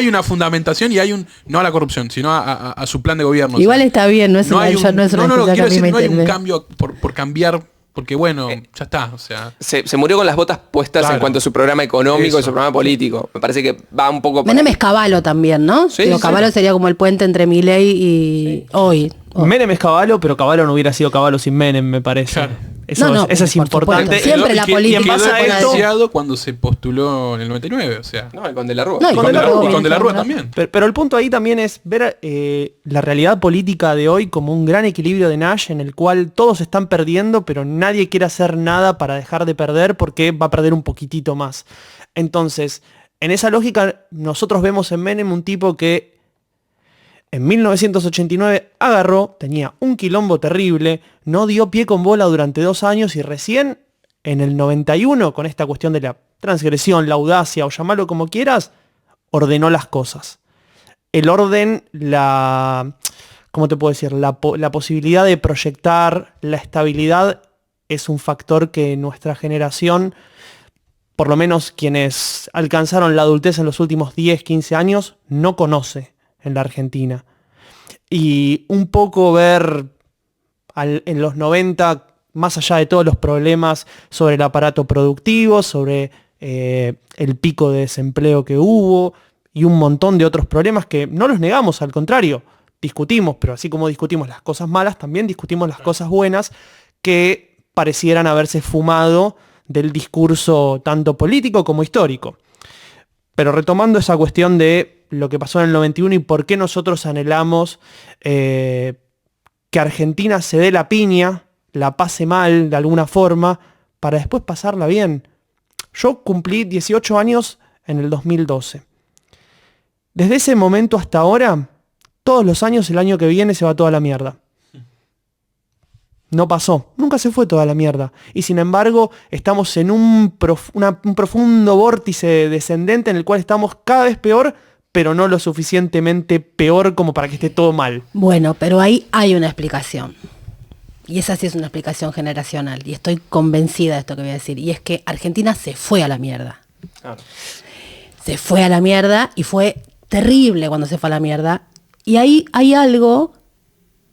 Speaker 8: una fundamentación y hay no a la corrupción, sino a su plan de gobierno.
Speaker 3: igual
Speaker 8: o sea,
Speaker 3: está bien, no es una
Speaker 8: hay un,
Speaker 3: no es una
Speaker 8: no,
Speaker 3: excusa que
Speaker 8: quiero
Speaker 3: a mí
Speaker 8: decir,
Speaker 3: me
Speaker 8: no hay un
Speaker 3: entiende.
Speaker 8: cambio por cambiar, porque bueno, ya está, o sea.
Speaker 6: Se murió con las botas puestas en
Speaker 8: Claro.
Speaker 6: cuanto a su programa económico y
Speaker 8: Eso.
Speaker 6: su programa político. Me parece que va un poco...
Speaker 3: Menem es Caballo también, ¿no?
Speaker 6: Sí,
Speaker 3: Digo,
Speaker 6: sí.
Speaker 3: Caballo sería como el puente entre Milei y hoy.
Speaker 7: Menem es Caballo, pero Caballo no hubiera sido Caballo sin Menem, me parece.
Speaker 8: Claro.
Speaker 7: Eso,
Speaker 3: No,
Speaker 7: eso es
Speaker 3: por
Speaker 7: importante.
Speaker 3: supuesto. Siempre la
Speaker 8: Y
Speaker 3: política
Speaker 7: en base
Speaker 8: quedó
Speaker 7: a esto-
Speaker 8: evidenciado cuando se postuló en el 99, o sea.
Speaker 6: No, con De la Rúa.
Speaker 3: No,
Speaker 8: Y con De la Rúa
Speaker 3: ¿no?
Speaker 8: también.
Speaker 7: Pero el punto ahí también es ver la realidad política de hoy como un gran equilibrio de Nash en el cual todos están perdiendo, pero nadie quiere hacer nada para dejar de perder porque va a perder un poquitito más. Entonces, en esa lógica, nosotros vemos en Menem un tipo que en 1989 agarró, tenía un quilombo terrible, no dio pie con bola durante 2 años y recién en el 91, con esta cuestión de la transgresión, la audacia o llamarlo como quieras, ordenó las cosas. El orden, ¿cómo te puedo decir? La posibilidad de proyectar, la estabilidad es un factor que nuestra generación, por lo menos quienes alcanzaron la adultez en los últimos 10, 15 años, no conoce en la Argentina. Y un poco ver en los 90, más allá de todos los problemas sobre el aparato productivo, sobre el pico de desempleo que hubo y un montón de otros problemas que no los negamos, al contrario, discutimos, pero así como discutimos las cosas malas, también discutimos las cosas buenas que parecieran haberse fumado del discurso tanto político como histórico. Pero retomando esa cuestión de lo que pasó en el 91 y por qué nosotros anhelamos que Argentina se dé la piña, la pase mal de alguna forma, para después pasarla bien. Yo cumplí 18 años en el 2012. Desde ese momento hasta ahora, todos los años, el año que viene se va toda la mierda. No pasó, nunca se fue toda la mierda. Y sin embargo, estamos en un profundo vórtice descendente en el cual estamos cada vez peor, pero no lo suficientemente peor como para que esté todo mal.
Speaker 3: Bueno, pero ahí hay una explicación. Y esa sí es una explicación generacional. Y estoy convencida de esto que voy a decir. Y es que Argentina se fue a la mierda.
Speaker 6: Claro.
Speaker 3: Se fue a la mierda y fue terrible cuando se fue a la mierda. Y ahí hay algo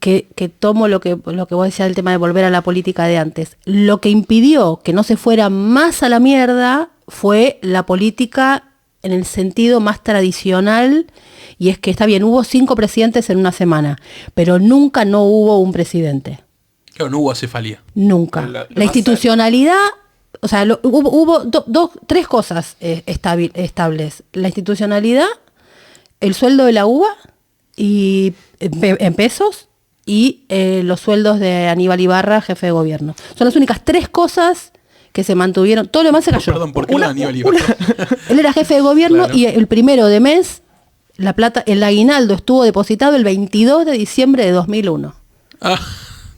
Speaker 3: que tomo lo que vos decías del tema de volver a la política de antes. Lo que impidió que no se fuera más a la mierda fue la política en el sentido más tradicional, y es que está bien, hubo 5 presidentes en una semana, pero nunca no hubo un presidente.
Speaker 8: Claro, no hubo acefalía.
Speaker 3: Nunca. La institucionalidad, o sea, hubo 3 cosas estables. La institucionalidad, el sueldo de la UBA y en pesos, y los sueldos de Aníbal Ibarra, jefe de gobierno. Son las únicas 3 cosas que se mantuvieron. Todo lo demás se cayó.
Speaker 8: Perdón, ¿por qué Aníbal Ibarra?
Speaker 3: Él era jefe de gobierno, claro. Y el 1 de mes, la plata, el aguinaldo estuvo depositado el 22 de diciembre de 2001.
Speaker 8: Ah,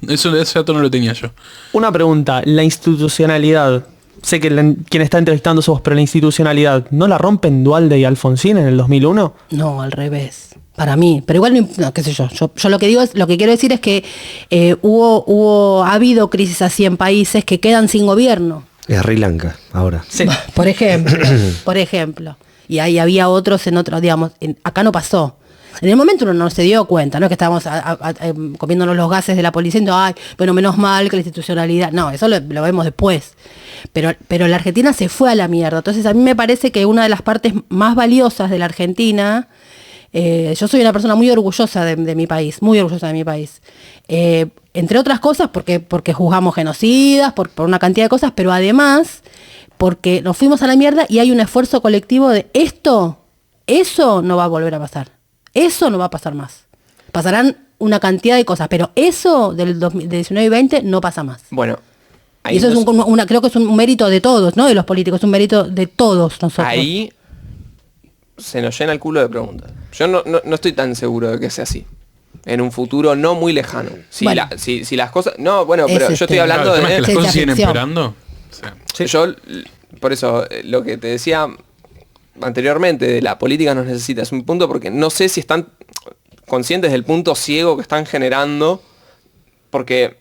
Speaker 8: ese dato no lo tenía yo.
Speaker 7: Una pregunta, la institucionalidad. Sé que quien está entrevistando sos vos, pero la institucionalidad, ¿no la rompen Duhalde y Alfonsín en el 2001?
Speaker 3: No, al revés. Para mí, pero igual no, qué sé yo. Yo lo que digo es, lo que quiero decir es que ha habido crisis así en países que quedan sin gobierno.
Speaker 9: Sri Lanka, ahora.
Speaker 3: Sí. Por ejemplo. Y ahí había otros en otros, digamos, acá no pasó. En el momento uno no se dio cuenta, no es que estábamos comiéndonos los gases de la policía diciendo, ay, bueno, menos mal que la institucionalidad. No, eso lo vemos después. Pero la Argentina se fue a la mierda. Entonces a mí me parece que una de las partes más valiosas de la Argentina, yo soy una persona muy orgullosa de mi país, muy orgullosa de mi país. Entre otras cosas porque juzgamos genocidas, por una cantidad de cosas, pero además porque nos fuimos a la mierda y hay un esfuerzo colectivo de eso no va a volver a pasar. Eso no va a pasar más. Pasarán una cantidad de cosas, pero eso del 19 y 20 no pasa más.
Speaker 6: Bueno,
Speaker 3: y eso creo que es un mérito de todos, no de los políticos, es un mérito de todos nosotros.
Speaker 6: Ahí se nos llena el culo de preguntas. Yo no estoy tan seguro de que sea así. En un futuro no muy lejano. Si las cosas... No, bueno, pero yo estoy hablando
Speaker 8: claro,
Speaker 6: de...
Speaker 8: que las cosas siguen empeorando.
Speaker 6: Sí. Yo, por eso, lo que te decía anteriormente, de la política nos necesita, es un punto porque no sé si están conscientes del punto ciego que están generando, porque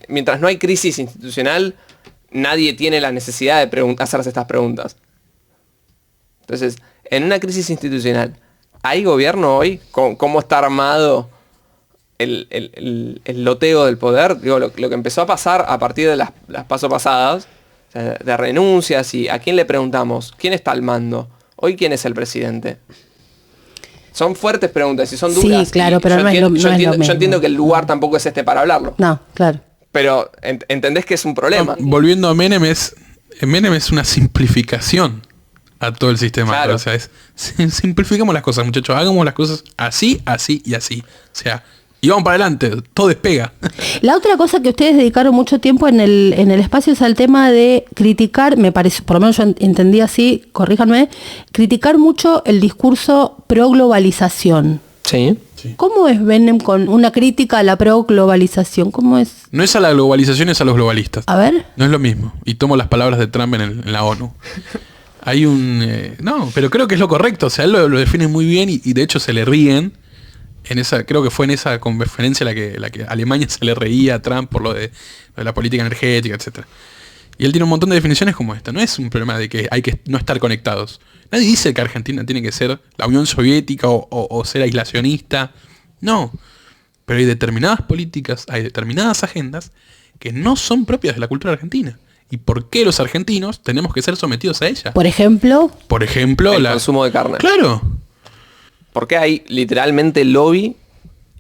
Speaker 6: mientras no hay crisis institucional, nadie tiene la necesidad de hacerse estas preguntas. Entonces, en una crisis institucional, ¿hay gobierno hoy? ¿Cómo está armado el loteo del poder? Digo, lo que empezó a pasar a partir de las pasos pasadas, o sea, de renuncias, y a quién le preguntamos, ¿quién está al mando? Hoy, ¿quién es el presidente? Son fuertes preguntas y son duras.
Speaker 3: Sí, claro, pero
Speaker 6: yo entiendo que el lugar tampoco es para hablarlo.
Speaker 3: No, claro.
Speaker 6: Pero entendés que es un problema.
Speaker 8: No, volviendo a Menem es una simplificación a todo el sistema.
Speaker 6: Claro.
Speaker 8: O sea, simplificamos las cosas, muchachos. Hagamos las cosas así, así y así. O sea, y vamos para adelante, todo despega.
Speaker 3: La otra cosa que ustedes dedicaron mucho tiempo en el espacio es al tema de criticar, me parece, por lo menos yo entendí así, corríjanme, criticar mucho el discurso pro-globalización.
Speaker 6: Sí.
Speaker 3: ¿Cómo es Menem con una crítica a la pro-globalización? ¿Cómo es?
Speaker 8: No es a la globalización, es a los globalistas.
Speaker 3: A ver.
Speaker 8: No es lo mismo. Y tomo las palabras de Trump en la ONU. Hay no, pero creo que es lo correcto. O sea, él lo define muy bien y de hecho se le ríen. Creo que fue en esa conferencia la que Alemania se le reía a Trump por lo de la política energética, etc. Y él tiene un montón de definiciones como esta. No es un problema de que hay que no estar conectados. Nadie dice que Argentina tiene que ser la Unión Soviética o ser aislacionista. No. Pero hay determinadas políticas, hay determinadas agendas que no son propias de la cultura argentina. ¿Y por qué los argentinos tenemos que ser sometidos a ella?
Speaker 3: Por ejemplo,
Speaker 6: el consumo de carne.
Speaker 8: Claro.
Speaker 6: Porque hay literalmente lobby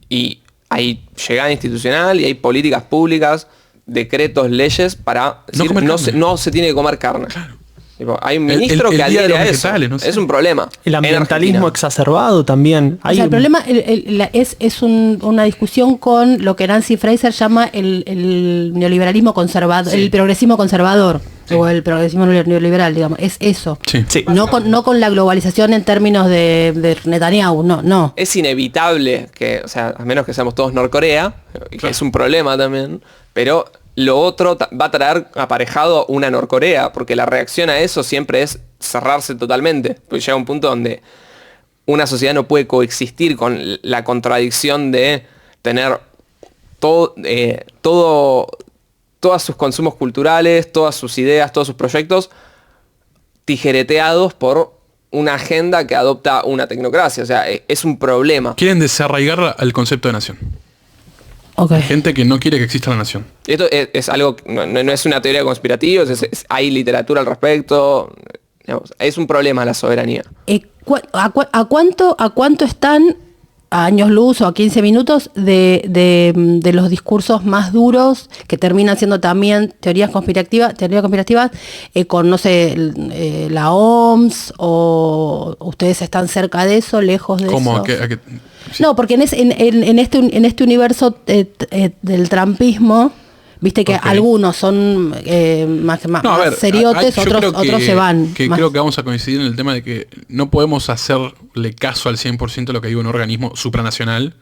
Speaker 6: y hay llegada institucional y hay políticas públicas, decretos, leyes para decir no se tiene que comer carne.
Speaker 8: Claro.
Speaker 6: Tipo, hay un ministro
Speaker 8: el
Speaker 6: que
Speaker 8: día de
Speaker 6: adhiere
Speaker 8: los
Speaker 6: a eso.
Speaker 8: vegetales, no sé.
Speaker 6: Es un problema.
Speaker 7: El
Speaker 6: en
Speaker 7: ambientalismo
Speaker 6: Argentina.
Speaker 7: exacerbado también.
Speaker 3: O sea, el problema es una discusión con lo que Nancy Fraser llama el neoliberalismo conservador, el progresismo conservador, o el progresismo neoliberal, digamos. Es eso.
Speaker 8: Sí.
Speaker 7: Sí.
Speaker 3: No con la globalización en términos de Netanyahu, no.
Speaker 6: Es inevitable que, o sea, a menos que seamos todos Norcorea, que es un problema también, pero lo otro va a traer aparejado una Norcorea, porque la reacción a eso siempre es cerrarse totalmente. Porque llega un punto donde una sociedad no puede coexistir con la contradicción de tener todos sus consumos culturales, todas sus ideas, todos sus proyectos tijereteados por una agenda que adopta una tecnocracia. O sea, es un problema.
Speaker 8: Quieren desarraigar al concepto de nación.
Speaker 3: Okay.
Speaker 8: Gente que no quiere que exista la nación.
Speaker 6: Esto es algo, no es una teoría conspirativa, hay literatura al respecto. Digamos, es un problema la soberanía.
Speaker 3: ¿A cuánto están, a años luz o a 15 minutos, de los discursos más duros que terminan siendo también teorías conspirativas, con, no sé, la OMS, o ustedes están cerca de eso, lejos de
Speaker 8: ¿Cómo?
Speaker 3: eso?
Speaker 8: Sí.
Speaker 3: No, porque en este universo del trumpismo, viste que algunos son más seriotes, otros se van.
Speaker 8: Creo que vamos a coincidir en el tema de que no podemos hacerle caso al 100% a lo que diga un organismo supranacional,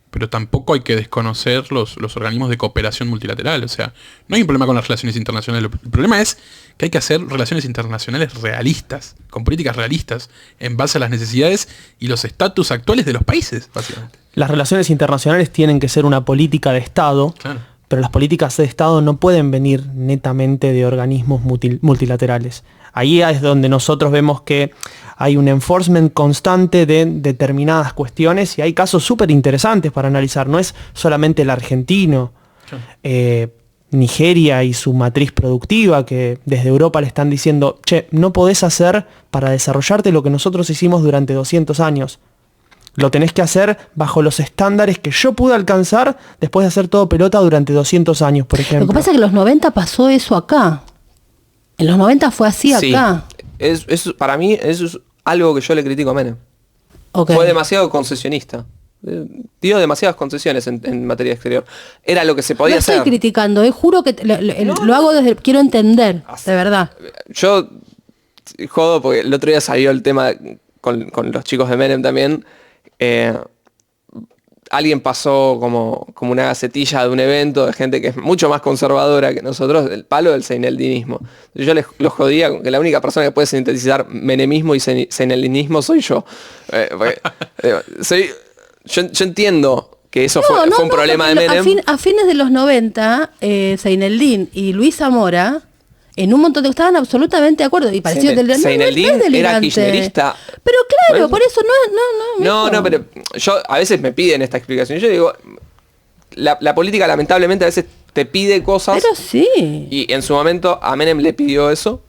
Speaker 8: pero tampoco hay que desconocer los organismos de cooperación multilateral. O sea, no hay un problema con las relaciones internacionales. El problema es que hay que hacer relaciones internacionales realistas, con políticas realistas, en base a las necesidades y los estatus actuales de los países, básicamente.
Speaker 7: Las relaciones internacionales tienen que ser una política de Estado,
Speaker 8: Claro.
Speaker 7: pero las políticas de Estado no pueden venir netamente de organismos multilaterales. Ahí es donde nosotros vemos que hay un enforcement constante de determinadas cuestiones y hay casos súper interesantes para analizar. No es solamente el argentino, Nigeria y su matriz productiva, que desde Europa le están diciendo, che, no podés hacer para desarrollarte lo que nosotros hicimos durante 200 años. Lo tenés que hacer bajo los estándares que yo pude alcanzar después de hacer todo pelota durante 200 años, por ejemplo.
Speaker 3: Lo que pasa es que en los 90 pasó eso acá. En los 90 fue así acá.
Speaker 6: Para mí eso es algo que yo le critico a Menem.
Speaker 3: Okay.
Speaker 6: Fue demasiado concesionista. Dio demasiadas concesiones en materia exterior. Era lo que se podía
Speaker 3: No
Speaker 6: hacer.
Speaker 3: estoy criticando, juro que lo hago desde... Quiero entender, de verdad.
Speaker 6: Yo jodo porque el otro día salió el tema con los chicos de Menem también. Alguien pasó como una gacetilla de un evento de gente que es mucho más conservadora que nosotros, el palo del seineldinismo. Yo los jodía con que la única persona que puede sintetizar menemismo y seineldinismo soy yo. Yo entiendo que eso fue un problema de Menem.
Speaker 3: A fines de los 90, Seineldin y Luis Zamora, en un montón de... estaban absolutamente de acuerdo. Y pareció
Speaker 6: Seineldin era kirchnerista.
Speaker 3: Pero claro, por eso
Speaker 6: No, pero yo a veces me piden esta explicación. Yo digo, la política lamentablemente a veces te pide cosas.
Speaker 3: Pero sí.
Speaker 6: Y en su momento a Menem le pidió eso.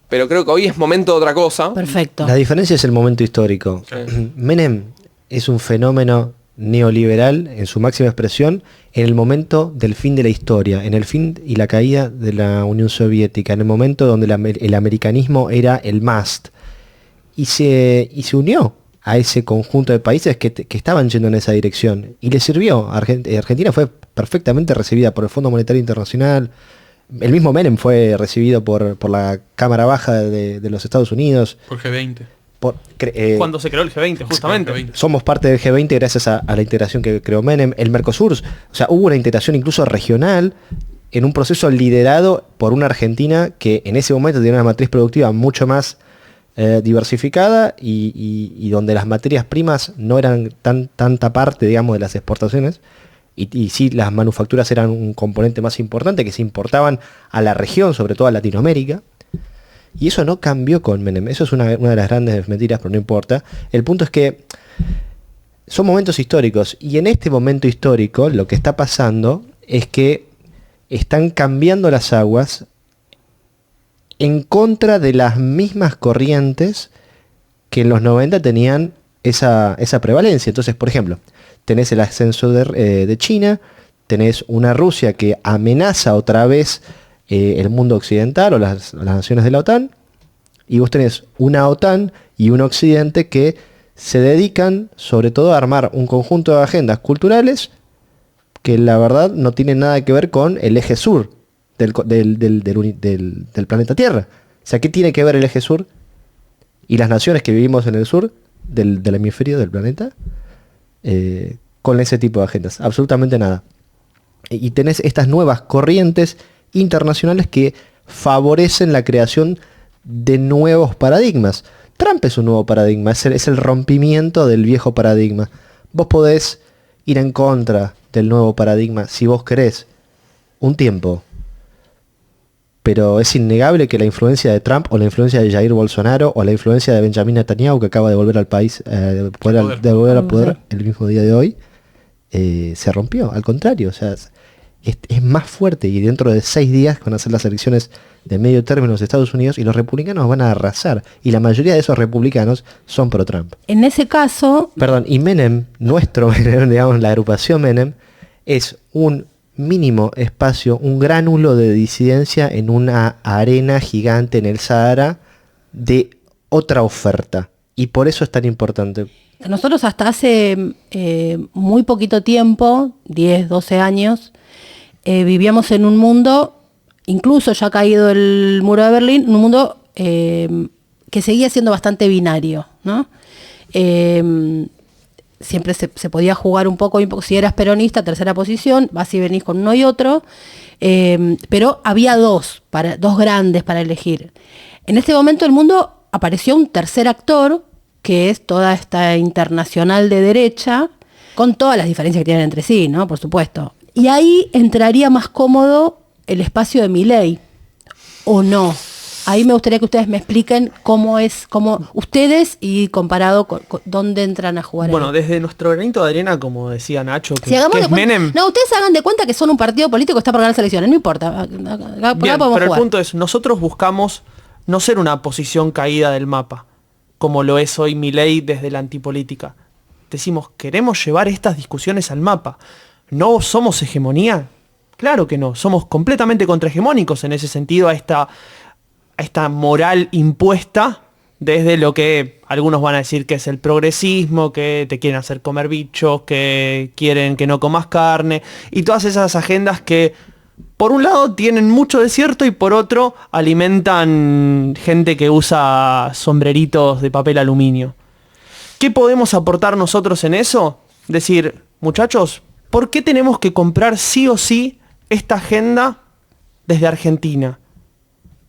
Speaker 6: Pero creo que hoy es momento de otra cosa.
Speaker 3: Perfecto.
Speaker 9: La diferencia es el momento histórico.
Speaker 6: Sí.
Speaker 9: Menem es un fenómeno neoliberal en su máxima expresión en el momento del fin de la historia, en el fin y la caída de la Unión Soviética, en el momento donde el americanismo era el must. Y se unió a ese conjunto de países que estaban yendo en esa dirección. Y le sirvió. Argentina fue perfectamente recibida por el Fondo Monetario Internacional. El mismo Menem fue recibido por la Cámara Baja de los Estados Unidos.
Speaker 8: Por G20.
Speaker 7: Cuando se creó el G20, justamente.
Speaker 9: Somos parte del G20 gracias a la integración que creó Menem. El Mercosur, o sea, hubo una integración incluso regional en un proceso liderado por una Argentina que en ese momento tenía una matriz productiva mucho más diversificada y donde las materias primas no eran tanta parte, digamos, de las exportaciones. Y sí, las manufacturas eran un componente más importante que se importaban a la región, sobre todo a Latinoamérica. Y eso no cambió con Menem. Eso es una de las grandes mentiras, pero no importa. El punto es que son momentos históricos. Y en este momento histórico lo que está pasando es que están cambiando las aguas en contra de las mismas corrientes que en los 90 tenían esa prevalencia. Entonces, por ejemplo, tenés el ascenso de China, tenés una Rusia que amenaza otra vez el mundo occidental o las naciones de la OTAN, Y vos tenés una OTAN y un Occidente que se dedican sobre todo a armar un conjunto de agendas culturales que la verdad no tienen nada que ver con el eje sur del planeta Tierra. O sea, ¿qué tiene que ver el eje sur y las naciones que vivimos en el sur del hemisferio del planeta con ese tipo de agendas? Absolutamente nada. Y tenés estas nuevas corrientes internacionales que favorecen la creación de nuevos paradigmas. Trump es un nuevo paradigma, es el rompimiento del viejo paradigma. Vos podés ir en contra del nuevo paradigma si vos querés un tiempo, pero es innegable que la influencia de Trump o la influencia de Jair Bolsonaro o la influencia de Benjamin Netanyahu, que acaba de volver al país, de volver al poder el mismo día de hoy, se rompió. Al contrario, o sea, es más fuerte, y dentro de 6 días van a ser las elecciones de medio término en los Estados Unidos y los republicanos van a arrasar, y la mayoría de esos republicanos son pro Trump.
Speaker 3: En ese caso...
Speaker 9: Perdón, y Menem, nuestro Menem, digamos, la agrupación Menem, es un mínimo espacio, un gránulo de disidencia en una arena gigante en el Sahara de otra oferta, y por eso es tan importante.
Speaker 3: Nosotros hasta hace muy poquito tiempo, 10, 12 años, vivíamos en un mundo, incluso ya caído el muro de Berlín, un mundo que seguía siendo bastante binario, ¿no? Siempre se podía jugar un poco, si eras peronista, tercera posición, vas y venís con uno y otro, pero había dos grandes para elegir. En este momento el mundo apareció un tercer actor, que es toda esta internacional de derecha, con todas las diferencias que tienen entre sí, ¿no? Por supuesto. Y ahí entraría más cómodo el espacio de Milei, ¿o no? Ahí me gustaría que ustedes me expliquen cómo ustedes y comparado con dónde entran a jugar.
Speaker 7: Bueno, desde nuestro granito de arena, como decía Nacho, que es
Speaker 3: Menem. No, ustedes hagan de cuenta que son un partido político que está para ganar las elecciones, no importa.
Speaker 7: Bien, pero el punto es, nosotros buscamos no ser una posición caída del mapa, como lo es hoy Milei desde la antipolítica. Decimos, queremos llevar estas discusiones al mapa. ¿No somos hegemonía? Claro que no, somos completamente contrahegemónicos en ese sentido a esta moral impuesta desde lo que algunos van a decir que es el progresismo, que te quieren hacer comer bichos, que quieren que no comas carne, y todas esas agendas que por un lado tienen mucho de cierto y por otro alimentan gente que usa sombreritos de papel aluminio. ¿Qué podemos aportar nosotros en eso? Decir, muchachos, ¿por qué tenemos que comprar sí o sí esta agenda desde Argentina?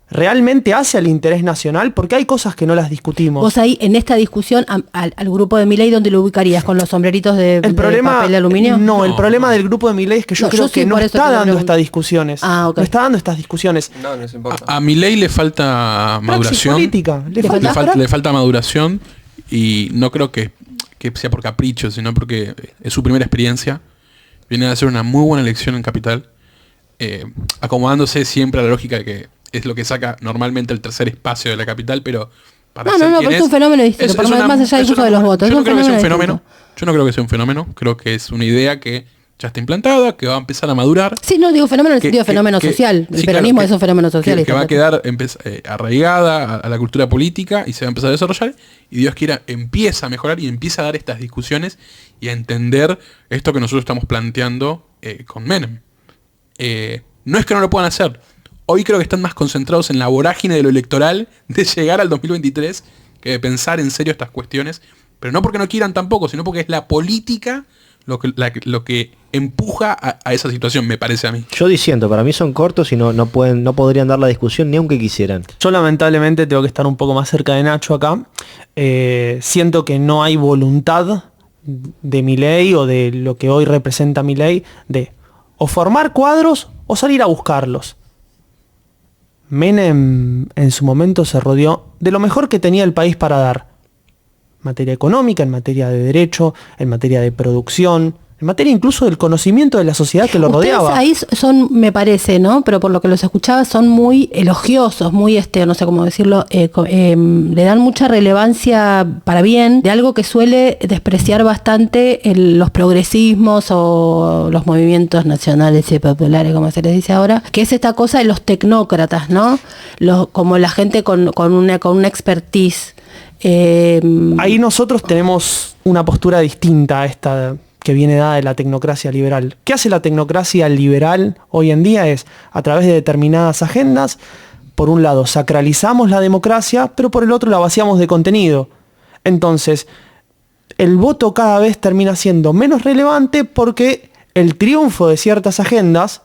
Speaker 7: ¿Realmente hace al interés nacional? Porque hay cosas que no las discutimos.
Speaker 3: Vos ahí, en esta discusión, al grupo de Milei, ¿dónde lo ubicarías? ¿Con los sombreritos de papel de aluminio?
Speaker 7: No, el problema del grupo de Milei es que yo creo que no está dando estas discusiones.
Speaker 3: Ah, okay.
Speaker 7: No está dando estas discusiones.
Speaker 6: No se importa.
Speaker 8: A Milei le falta maduración.
Speaker 7: Política.
Speaker 8: Le falta maduración, y no creo que sea por capricho, sino porque es su primera experiencia. Viene a hacer una muy buena elección en Capital, acomodándose siempre a la lógica de que es lo que saca normalmente el tercer espacio de la Capital, pero para
Speaker 3: pero es un fenómeno distinto, más allá del uso de los votos.
Speaker 8: Yo no creo que sea un fenómeno. Yo no creo que sea un fenómeno. Creo que es una idea que ya está implantada, que va a empezar a madurar.
Speaker 3: Sí, no digo fenómeno en el sentido de fenómeno social. El peronismo es un fenómeno social.
Speaker 8: Que va a quedar arraigada a la cultura política y se va a empezar a desarrollar. Y Dios quiera, empieza a mejorar y empieza a dar estas discusiones y a entender esto que nosotros estamos planteando con Menem. No es que no lo puedan hacer. Hoy creo que están más concentrados en la vorágine de lo electoral, de llegar al 2023, que de pensar en serio estas cuestiones. Pero no porque no quieran tampoco, sino porque es la política lo que empuja a esa situación, me parece a mí.
Speaker 9: Yo diciendo, para mí son cortos y no podrían dar la discusión ni aunque quisieran.
Speaker 7: Yo lamentablemente tengo que estar un poco más cerca de Nacho acá. Siento que no hay voluntad de Milei o de lo que hoy representa Milei de o formar cuadros o salir a buscarlos. Menem en su momento se rodeó de lo mejor que tenía el país para dar. En materia económica, en materia de derecho, en materia de producción, en materia incluso del conocimiento de la sociedad que lo
Speaker 3: Ustedes
Speaker 7: rodeaba.
Speaker 3: ahí son, me parece, ¿no? Pero por lo que los escuchaba, son muy elogiosos, muy, no sé cómo decirlo, le dan mucha relevancia para bien de algo que suele despreciar bastante los progresismos o los movimientos nacionales y populares, como se les dice ahora, que es esta cosa de los tecnócratas, ¿no? Como la gente con una expertise.
Speaker 7: Ahí nosotros tenemos una postura distinta a esta que viene dada de la tecnocracia liberal. ¿Qué hace la tecnocracia liberal hoy en día? Es, a través de determinadas agendas, por un lado sacralizamos la democracia, pero por el otro la vaciamos de contenido. Entonces, el voto cada vez termina siendo menos relevante porque el triunfo de ciertas agendas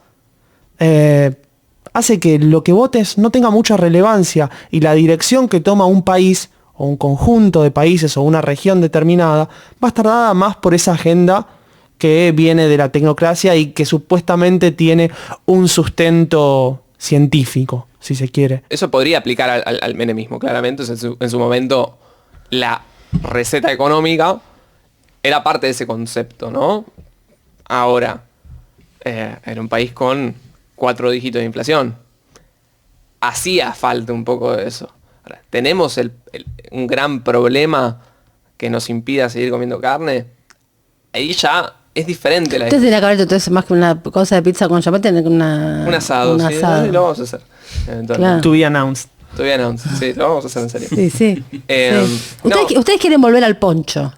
Speaker 7: hace que lo que votes no tenga mucha relevancia y la dirección que toma un país o un conjunto de países o una región determinada va a estar dada más por esa agenda que viene de la tecnocracia y que supuestamente tiene un sustento científico, si se quiere.
Speaker 6: Eso podría aplicar al menemismo, claramente. O sea, en su momento la receta económica era parte de ese concepto, ¿no? Ahora, era un país con 4 dígitos de inflación. Hacía falta un poco de eso. Ahora, ¿tenemos un gran problema que nos impida seguir comiendo carne? Ahí ya es diferente la
Speaker 3: Entonces tendría que haber entonces más que una cosa de pizza con champán, tener
Speaker 6: un asado, sí, lo vamos a hacer.
Speaker 3: Claro.
Speaker 7: To be announced.
Speaker 6: Sí, lo vamos a hacer en serio.
Speaker 3: Sí.
Speaker 6: Sí.
Speaker 3: Ustedes quieren volver al poncho.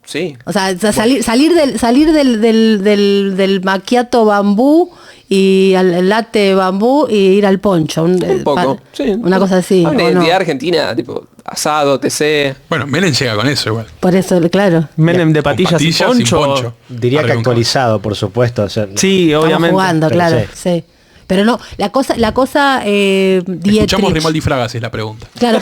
Speaker 6: Sí.
Speaker 3: O sea, salir del macchiato bambú y al latte bambú y ir al poncho.
Speaker 6: Un poco, sí.
Speaker 3: Una cosa así.
Speaker 6: Una
Speaker 3: ¿o
Speaker 6: identidad
Speaker 3: no?
Speaker 6: argentina, tipo asado, TC.
Speaker 8: Bueno, Menem llega con eso igual.
Speaker 3: Por eso, claro.
Speaker 7: Menem de patillas y
Speaker 8: sin
Speaker 7: poncho.
Speaker 9: Diría que actualizado, por supuesto. O sea,
Speaker 7: Sí,
Speaker 3: Estamos
Speaker 7: obviamente.
Speaker 3: jugando,
Speaker 9: pero
Speaker 3: claro.
Speaker 9: sí.
Speaker 3: Sí. Pero no, la cosa
Speaker 8: Escuchamos
Speaker 3: Dietrich.
Speaker 8: Grimaldi Fragas, es la pregunta.
Speaker 3: Claro,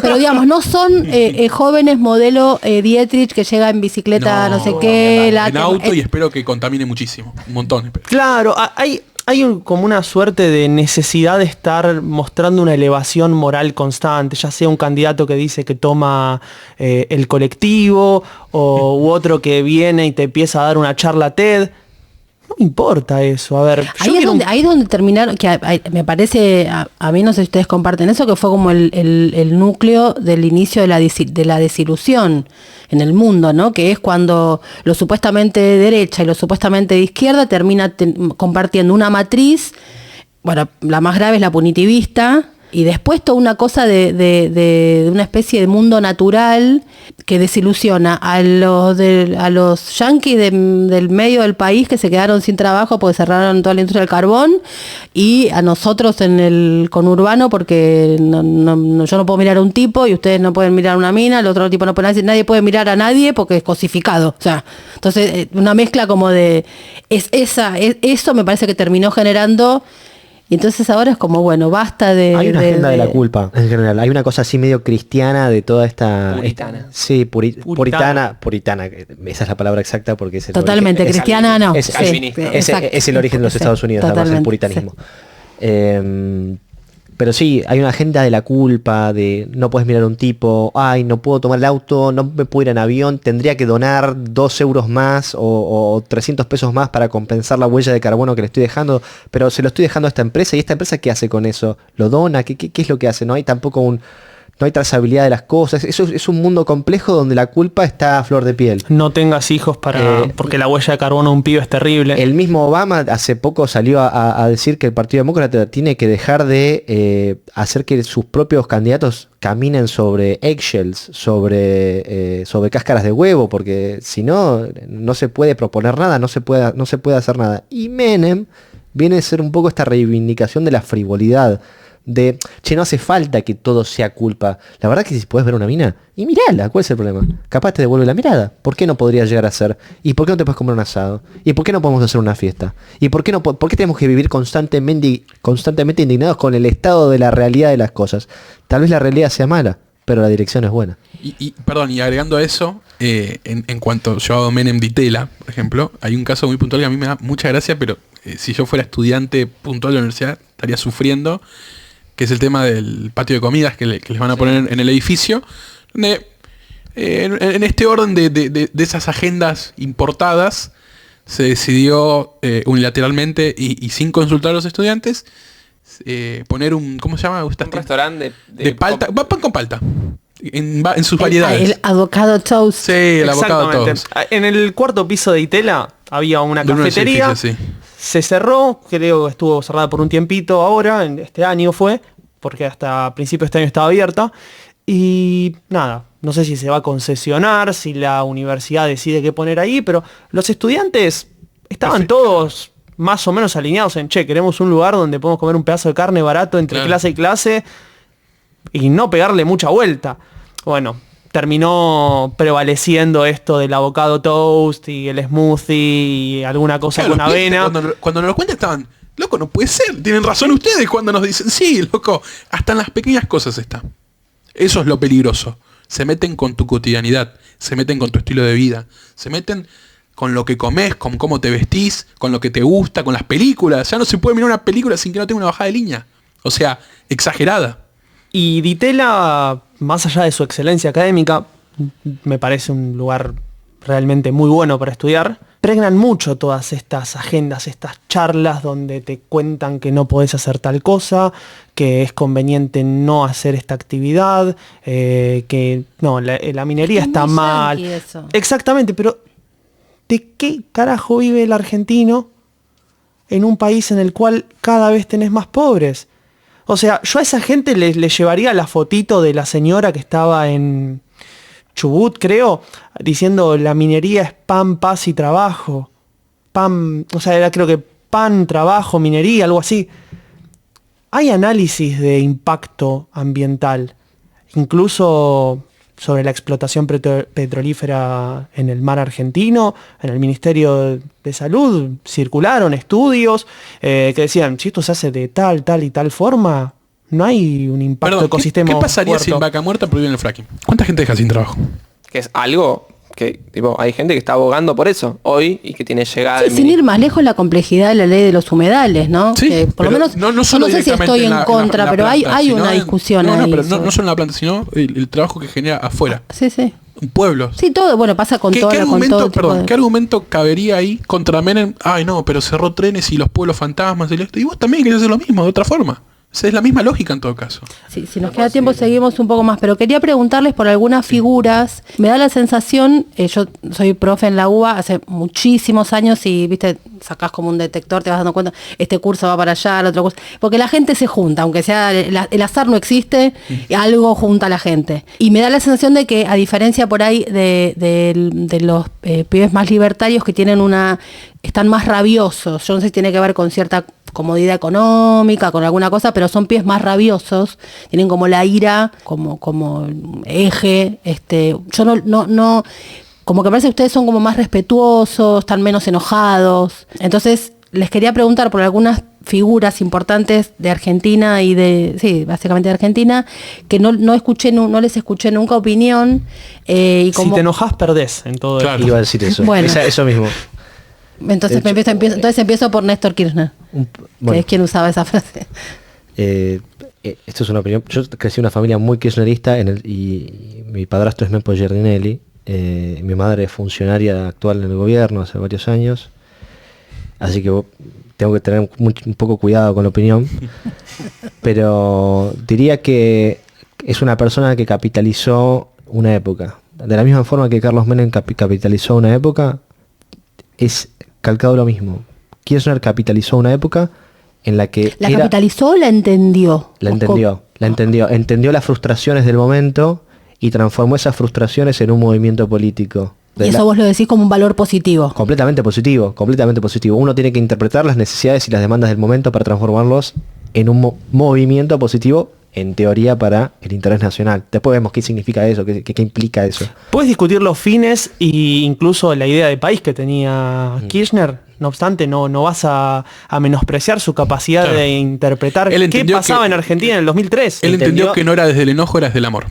Speaker 3: pero digamos, no son jóvenes modelo Dietrich que llega en bicicleta, no sé qué.
Speaker 8: En auto y espero que contamine muchísimo. Un montón, espero.
Speaker 7: Claro, hay como una suerte de necesidad de estar mostrando una elevación moral constante, ya sea un candidato que dice que toma el colectivo u otro que viene y te empieza a dar una charla TED. No importa eso, a ver.
Speaker 3: Ahí es donde terminaron, me parece, a mí no sé si ustedes comparten eso, que fue como el núcleo del inicio de la desilusión en el mundo, ¿no? Que es cuando lo supuestamente de derecha y lo supuestamente de izquierda termina compartiendo una matriz, bueno, la más grave es la punitivista, y después toda una cosa de una especie de mundo natural que desilusiona a los yanquis del medio del país que se quedaron sin trabajo porque cerraron toda la industria del carbón, y a nosotros en el conurbano porque yo no puedo mirar a un tipo y ustedes no pueden mirar a una mina, el otro tipo no puede, nadie puede mirar a nadie porque es cosificado. O sea, entonces una mezcla como de eso me parece que terminó generando. Y entonces ahora es como, bueno, basta de...
Speaker 9: Hay una agenda de la culpa, en general. Hay una cosa así medio cristiana de toda esta...
Speaker 6: Puritana.
Speaker 9: Sí, puritana. Esa es la palabra exacta porque es el
Speaker 3: totalmente,
Speaker 9: origen,
Speaker 3: cristiana no.
Speaker 9: es el origen de los Estados Unidos, además, el puritanismo.
Speaker 3: Sí.
Speaker 9: Pero sí, hay una agenda de la culpa, de no puedes mirar a un tipo, ay, no puedo tomar el auto, no me puedo ir en avión, tendría que donar 2 euros más o 300 pesos más para compensar la huella de carbono que le estoy dejando, pero se lo estoy dejando a esta empresa, y esta empresa ¿qué hace con eso? ¿Lo dona? ¿Qué es lo que hace? No hay tampoco no hay trazabilidad de las cosas. Eso es un mundo complejo donde la culpa está a flor de piel.
Speaker 7: No tengas hijos porque la huella de carbono de un pibe es terrible.
Speaker 9: El mismo Obama hace poco salió a decir que el Partido Demócrata tiene que dejar de hacer que sus propios candidatos caminen sobre eggshells, sobre cáscaras de huevo, porque si no, no se puede proponer nada, no se puede hacer nada. Y Menem viene a ser un poco esta reivindicación de la frivolidad, de, no hace falta que todo sea culpa. La verdad que si puedes ver una mina, y mirala, ¿cuál es el problema? Capaz te devuelve la mirada. ¿Por qué no podría llegar a ser? ¿Y por qué no te puedes comer un asado? ¿Y por qué no podemos hacer una fiesta? ¿Y por qué tenemos que vivir constantemente indignados con el estado de la realidad de las cosas? Tal vez la realidad sea mala, pero la dirección es buena.
Speaker 8: Y agregando a eso, en cuanto yo a Menem Ditela, por ejemplo, hay un caso muy puntual que a mí me da mucha gracia, pero si yo fuera estudiante puntual de la universidad estaría sufriendo, que es el tema del patio de comidas que les van a poner en el edificio, donde En este orden de esas agendas importadas, se decidió unilateralmente y sin consultar a los estudiantes poner un, ¿cómo se llama?
Speaker 6: Un restaurante
Speaker 8: de palta, pan con palta, en sus variedades.
Speaker 3: El avocado toast.
Speaker 8: Sí, el avocado
Speaker 7: Exactamente.
Speaker 8: toast.
Speaker 7: En el cuarto piso de Itela había una
Speaker 8: De uno de los
Speaker 7: cafetería.
Speaker 8: edificios, sí.
Speaker 7: Se cerró, creo que estuvo cerrada por un tiempito ahora, en este año fue, porque hasta principios de este año estaba abierta. Y nada, no sé si se va a concesionar, si la universidad decide qué poner ahí, pero los estudiantes estaban todos más o menos alineados en, che, queremos un lugar donde podemos comer un pedazo de carne barato entre
Speaker 8: Claro.
Speaker 7: clase y clase y no pegarle mucha vuelta. Bueno, terminó prevaleciendo esto del avocado toast y el smoothie y alguna cosa
Speaker 8: Claro,
Speaker 7: con
Speaker 8: los pibes,
Speaker 7: avena.
Speaker 8: cuando nos lo cuentan estaban, loco, no puede ser, tienen razón ustedes cuando nos dicen, sí, loco, hasta en las pequeñas cosas está. Eso es lo peligroso. Se meten con tu cotidianidad, se meten con tu estilo de vida, se meten con lo que comes, con cómo te vestís, con lo que te gusta, con las películas. Ya no se puede mirar una película sin que no tenga una bajada de línea. O sea, exagerada.
Speaker 7: Y Ditela, más allá de su excelencia académica, me parece un lugar realmente muy bueno para estudiar. Pregnan mucho todas estas agendas, estas charlas donde te cuentan que no podés hacer tal cosa, que es conveniente no hacer esta actividad, que no, la minería
Speaker 3: Es
Speaker 7: está
Speaker 3: muy
Speaker 7: mal.
Speaker 3: yankee eso.
Speaker 7: Exactamente, pero ¿de qué carajo vive el argentino en un país en el cual cada vez tenés más pobres? O sea, yo a esa gente le llevaría la fotito de la señora que estaba en Chubut, creo, diciendo la minería es pan, paz y trabajo. Pan, o sea, era creo que pan, trabajo, minería, algo así. Hay análisis de impacto ambiental, incluso sobre la explotación petrolífera en el mar argentino. En el Ministerio de Salud circularon estudios que decían, si esto se hace de tal y tal forma, no hay un impacto
Speaker 8: Perdón,
Speaker 7: ecosistema.
Speaker 8: ¿qué pasaría si en
Speaker 7: fuerte.
Speaker 8: Vaca Muerta prohíben el fracking? ¿Cuánta gente deja sin trabajo?
Speaker 6: Que es algo que, tipo, hay gente que está abogando por eso hoy y que tiene llegada
Speaker 3: Sí,
Speaker 6: de
Speaker 3: sin ir más lejos, la complejidad de la ley de los humedales, ¿no?
Speaker 8: Sí,
Speaker 3: Que por lo
Speaker 8: pero
Speaker 3: menos,
Speaker 8: no
Speaker 3: yo no
Speaker 8: solo
Speaker 3: sé si
Speaker 8: directamente
Speaker 3: estoy en
Speaker 8: la
Speaker 3: contra, pero hay
Speaker 8: planta,
Speaker 3: una
Speaker 8: sino
Speaker 3: discusión
Speaker 8: no,
Speaker 3: ahí.
Speaker 8: pero no
Speaker 3: sobre-
Speaker 8: solo en la planta, sino el trabajo que genera afuera.
Speaker 3: Sí, sí.
Speaker 8: Un pueblo.
Speaker 3: Sí, todo, bueno, pasa con
Speaker 8: ¿Qué
Speaker 3: todo, con
Speaker 8: argumento,
Speaker 3: todo tipo
Speaker 8: perdón,
Speaker 3: de-
Speaker 8: qué argumento cabería ahí contra Menem? Ay, no, pero cerró trenes y los pueblos fantasmas y esto. Y vos también querés hacer lo mismo, de otra forma. Esa es la misma lógica en todo caso.
Speaker 3: Sí, si nos queda tiempo seguimos un poco más, pero quería preguntarles por algunas figuras. Me da la sensación, yo soy profe en la UBA hace muchísimos años y, viste, sacás como un detector, te vas dando cuenta, este curso va para allá, el otro curso, porque la gente se junta, aunque sea el azar no existe, algo junta a la gente. Y me da la sensación de que, a diferencia por ahí de los pibes más libertarios que tienen están más rabiosos, yo no sé si tiene que ver con cierta comodidad económica, con alguna cosa, pero son pies más rabiosos, tienen como la ira como eje, yo no, como que parece que ustedes son como más respetuosos, están menos enojados. Entonces, les quería preguntar por algunas figuras importantes de Argentina sí, básicamente de Argentina, que no les escuché nunca opinión. Y como,
Speaker 7: Si te enojas, perdés en todo
Speaker 8: Claro.
Speaker 7: esto.
Speaker 9: Iba a decir eso.
Speaker 3: Bueno.
Speaker 9: Eso mismo.
Speaker 3: entonces,
Speaker 9: de hecho,
Speaker 3: entonces empiezo por Néstor Kirchner, que
Speaker 9: Bueno,
Speaker 3: es quien usaba esa frase.
Speaker 9: esto es una opinión. Yo crecí en una familia muy kirchnerista y mi padrastro es Mempo Giardinelli. Mi madre es funcionaria actual en el gobierno hace varios años. Así que tengo que tener un poco cuidado con la opinión. Pero diría que es una persona que capitalizó una época. De la misma forma que Carlos Menem capitalizó una época, es calcado lo mismo. Kirchner capitalizó una época en la que
Speaker 3: ¿La capitalizó o la entendió?
Speaker 9: la entendió. Entendió las frustraciones del momento y transformó esas frustraciones en un movimiento político.
Speaker 3: Y eso vos lo decís como un valor positivo.
Speaker 9: Completamente positivo, completamente positivo. Uno tiene que interpretar las necesidades y las demandas del momento para transformarlos en un movimiento positivo, en teoría, para el interés nacional. Después vemos qué significa eso, qué implica eso.
Speaker 7: Puedes discutir los fines e incluso la idea de país que tenía Kirchner. No obstante, no vas a menospreciar su capacidad
Speaker 8: Claro.
Speaker 7: de interpretar
Speaker 8: Él
Speaker 7: qué
Speaker 8: entendió
Speaker 7: pasaba
Speaker 8: que-
Speaker 7: en Argentina en el 2003.
Speaker 8: Él entendió que no era desde el enojo, era desde el amor.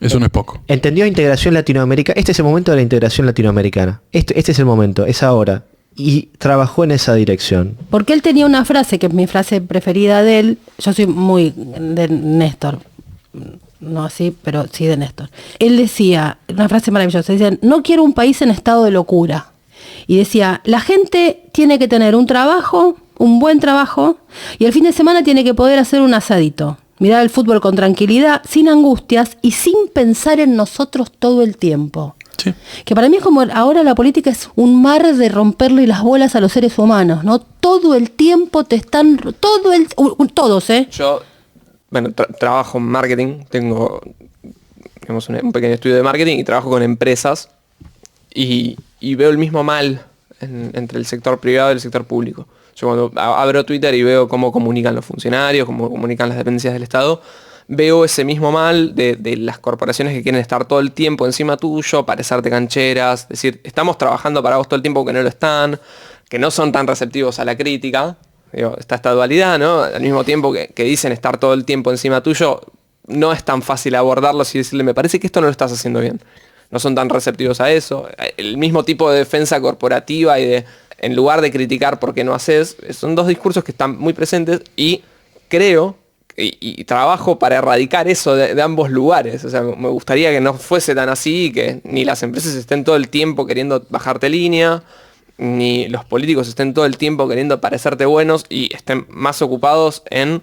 Speaker 8: Eso no es poco.
Speaker 9: Entendió integración latinoamericana. Este es el momento de la integración latinoamericana. Este es el momento, es ahora. Y trabajó en esa dirección.
Speaker 3: Porque él tenía una frase, que es mi frase preferida de él. Yo soy muy de Néstor. no así, pero sí de Néstor. Él decía, una frase maravillosa, decía, no quiero un país en estado de locura. Y decía, la gente tiene que tener un trabajo, un buen trabajo, y el fin de semana tiene que poder hacer un asadito. Mirar el fútbol con tranquilidad, sin angustias y sin pensar en nosotros todo el tiempo.
Speaker 8: Sí.
Speaker 3: Que para mí es como ahora la política es un mar de romperle las bolas a los seres humanos, ¿no? Todo el tiempo te están, todos, ¿eh?
Speaker 6: Yo, bueno, trabajo en marketing, tengo digamos, un pequeño estudio de marketing y trabajo con empresas y veo el mismo mal entre el sector privado y el sector público. Yo cuando abro Twitter y veo cómo comunican los funcionarios, cómo comunican las dependencias del Estado, veo ese mismo mal de las corporaciones que quieren estar todo el tiempo encima tuyo, parecerte cancheras, es decir, estamos trabajando para vos todo el tiempo que no lo están, que no son tan receptivos a la crítica. Digo, está esta dualidad, ¿no? Al mismo tiempo que dicen estar todo el tiempo encima tuyo, no es tan fácil abordarlos y decirle, me parece que esto no lo estás haciendo bien. No son tan receptivos a eso. El mismo tipo de defensa corporativa y de, en lugar de criticar por qué no haces, son dos discursos que están muy presentes y creo y trabajo para erradicar eso de ambos lugares. O sea, me gustaría que no fuese tan así, que ni las empresas estén todo el tiempo queriendo bajarte línea, ni los políticos estén todo el tiempo queriendo parecerte buenos y estén más ocupados en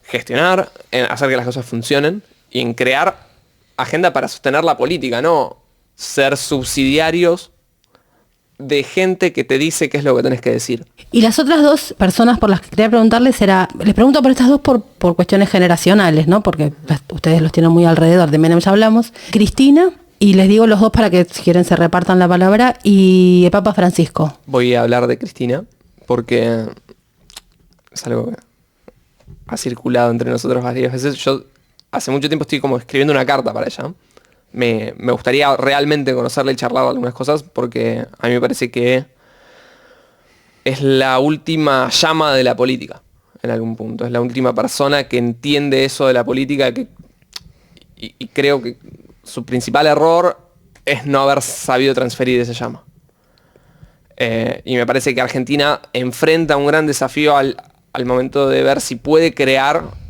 Speaker 6: gestionar, en hacer que las cosas funcionen y en crear agenda para sostener la política, no ser subsidiarios de gente que te dice qué es lo que tenés que decir.
Speaker 3: Y las otras dos personas por las que quería preguntarles les pregunto por estas dos por cuestiones generacionales, ¿no? Porque ustedes los tienen muy alrededor, de Menem ya hablamos. Cristina, y les digo los dos para que si quieren se repartan la palabra, y el Papa Francisco.
Speaker 6: Voy a hablar de Cristina porque es algo que ha circulado entre nosotros varias veces. Yo hace mucho tiempo estoy como escribiendo una carta para ella. Me gustaría realmente conocerla y charlar algunas cosas porque a mí me parece que es la última llama de la política en algún punto. Es la última persona que entiende eso de la política y creo que su principal error es no haber sabido transferir esa llama. Y me parece que Argentina enfrenta un gran desafío al momento de ver si puede crear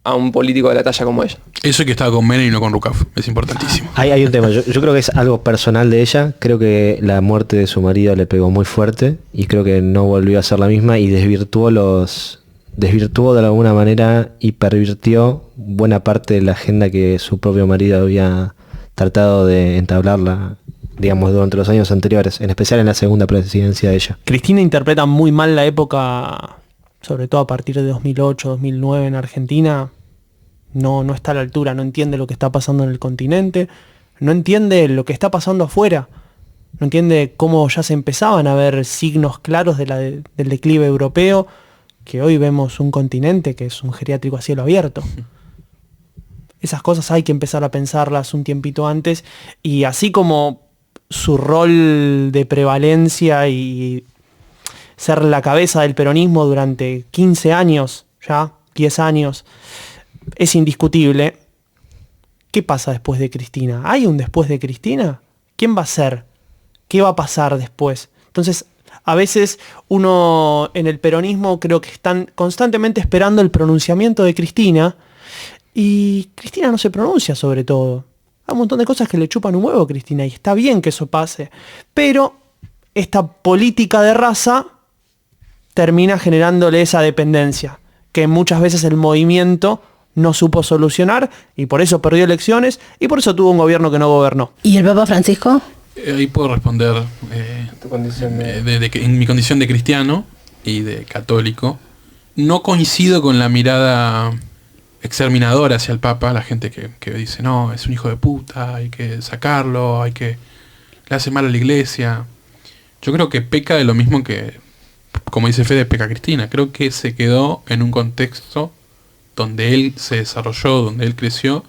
Speaker 6: a un político de la talla como ella.
Speaker 8: Eso que estaba con Menem y no con Rucaf, es importantísimo.
Speaker 9: Hay un tema, yo creo que es algo personal de ella, creo que la muerte de su marido le pegó muy fuerte y creo que no volvió a ser la misma y desvirtuó de alguna manera y pervirtió buena parte de la agenda que su propio marido había tratado de entablarla, digamos, durante los años anteriores, en especial en la segunda presidencia de ella.
Speaker 7: Cristina interpreta muy mal la época, sobre todo a partir de 2008, 2009 en Argentina. No está a la altura, no entiende lo que está pasando en el continente, no entiende lo que está pasando afuera, no entiende cómo ya se empezaban a ver signos claros del declive europeo, que hoy vemos un continente que es un geriátrico a cielo abierto. Esas cosas hay que empezar a pensarlas un tiempito antes, y así como su rol de prevalencia y ser la cabeza del peronismo durante 15 años, ya 10 años, es indiscutible. ¿Qué pasa después de Cristina? ¿Hay un después de Cristina? ¿Quién va a ser? ¿Qué va a pasar después? Entonces, a veces uno en el peronismo creo que están constantemente esperando el pronunciamiento de Cristina y Cristina no se pronuncia sobre todo. Hay un montón de cosas que le chupan un huevo a Cristina y está bien que eso pase. Pero esta política de raza termina generándole esa dependencia que muchas veces el movimiento no supo solucionar y por eso perdió elecciones y por eso tuvo un gobierno que no gobernó.
Speaker 3: ¿Y el Papa Francisco?
Speaker 8: Ahí puedo responder en mi condición de cristiano y de católico. No coincido con la mirada exterminadora hacia el Papa, la gente que dice, no, es un hijo de puta, hay que sacarlo, le hace mal a la iglesia. Yo creo que peca de lo mismo que, como dice Fede, peca Cristina. Creo que se quedó en un contexto donde él se desarrolló, donde él creció,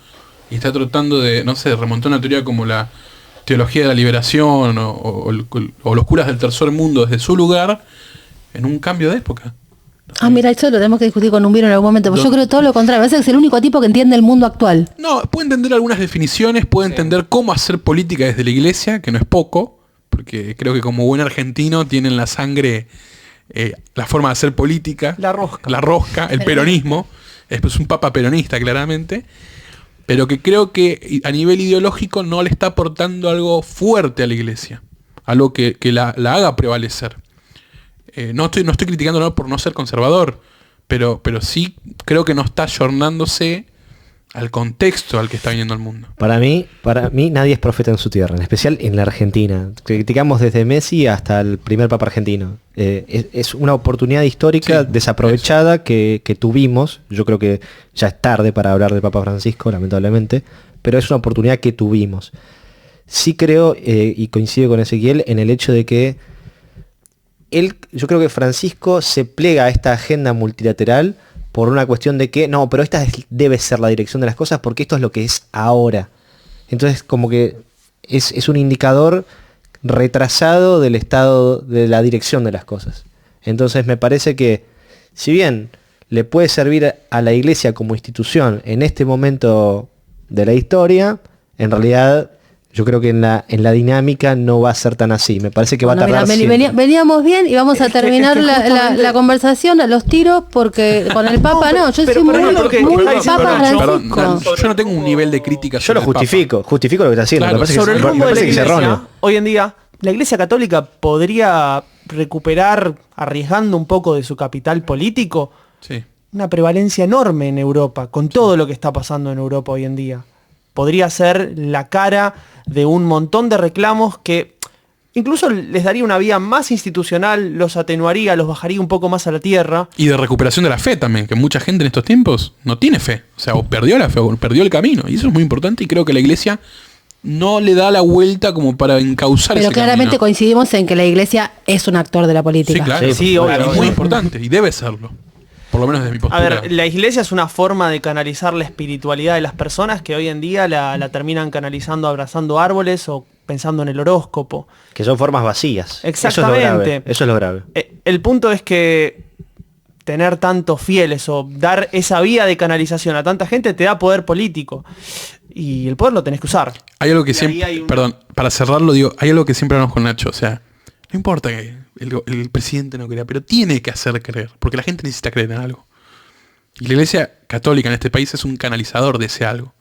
Speaker 8: y está tratando de, no sé, remontar una teoría como la teología de la liberación o los curas del tercer mundo desde su lugar, en un cambio de época.
Speaker 3: Mira, eso lo tenemos que discutir con un vino en algún momento, porque yo creo todo lo contrario, parece que es el único tipo que entiende el mundo actual.
Speaker 8: No, puede entender algunas definiciones, puede entender cómo hacer política desde la iglesia, que no es poco, porque creo que como buen argentino tiene en la sangre la forma de hacer política.
Speaker 7: La rosca,
Speaker 8: el peronismo. Es un papa peronista, claramente. pero que creo que a nivel ideológico no le está aportando algo fuerte a la iglesia, algo que la haga prevalecer. No estoy criticándolo por no ser conservador, pero sí creo que no está ayornándose al contexto al que está viniendo el mundo.
Speaker 9: Para mí nadie es profeta en su tierra, en especial en la Argentina. Criticamos desde Messi hasta el primer papa argentino. Es una oportunidad histórica desaprovechada que tuvimos. Yo creo que ya es tarde para hablar del Papa Francisco, lamentablemente, pero es una oportunidad que tuvimos. Sí creo, y coincido con Ezequiel, en el hecho de que yo creo que Francisco se plega a esta agenda multilateral por una cuestión de que, no, pero esta debe ser la dirección de las cosas porque esto es lo que es ahora. Entonces, como que es un indicador retrasado del estado de la dirección de las cosas. Entonces, me parece que, si bien le puede servir a la iglesia como institución en este momento de la historia, en realidad yo creo que en la dinámica no va a ser tan así. Me parece que va a tardar siempre.
Speaker 10: Veníamos bien y vamos a terminar la conversación a los tiros porque con el Papa no. Yo soy muy Papa Francisco.
Speaker 8: Yo no tengo un nivel de crítica.
Speaker 9: Yo lo justifico lo que está haciendo.
Speaker 7: Claro, sobre el rumbo de la iglesia, hoy en día, la Iglesia Católica podría recuperar, arriesgando un poco de su capital político, una prevalencia enorme en Europa, con todo lo que está pasando en Europa hoy en día. Podría ser la cara de un montón de reclamos que incluso les daría una vía más institucional, los atenuaría, los bajaría un poco más a la tierra.
Speaker 8: Y de recuperación de la fe también, que mucha gente en estos tiempos no tiene fe. O sea, o perdió la fe, o perdió el camino. Y eso es muy importante y creo que la iglesia no le da la vuelta como para encauzar ese
Speaker 10: camino. Pero claramente coincidimos en que la iglesia es un actor de la política.
Speaker 8: Sí, claro.
Speaker 7: Sí, obvio.
Speaker 8: Es muy importante y debe serlo. Por lo menos desde mi postura.
Speaker 7: A ver, la iglesia es una forma de canalizar la espiritualidad de las personas que hoy en día la terminan canalizando abrazando árboles o pensando en el horóscopo.
Speaker 9: Que son formas vacías.
Speaker 7: Exactamente.
Speaker 9: Eso es lo grave.
Speaker 7: El punto es que tener tantos fieles o dar esa vía de canalización a tanta gente te da poder político. Y el poder lo tenés que usar.
Speaker 8: Hay algo que siempre... Perdón, para cerrarlo digo, hay algo que siempre hablamos con Nacho. O sea, no importa que el presidente no crea, pero tiene que hacer creer, porque la gente necesita creer en algo. Y la iglesia católica en este país es un canalizador de ese algo.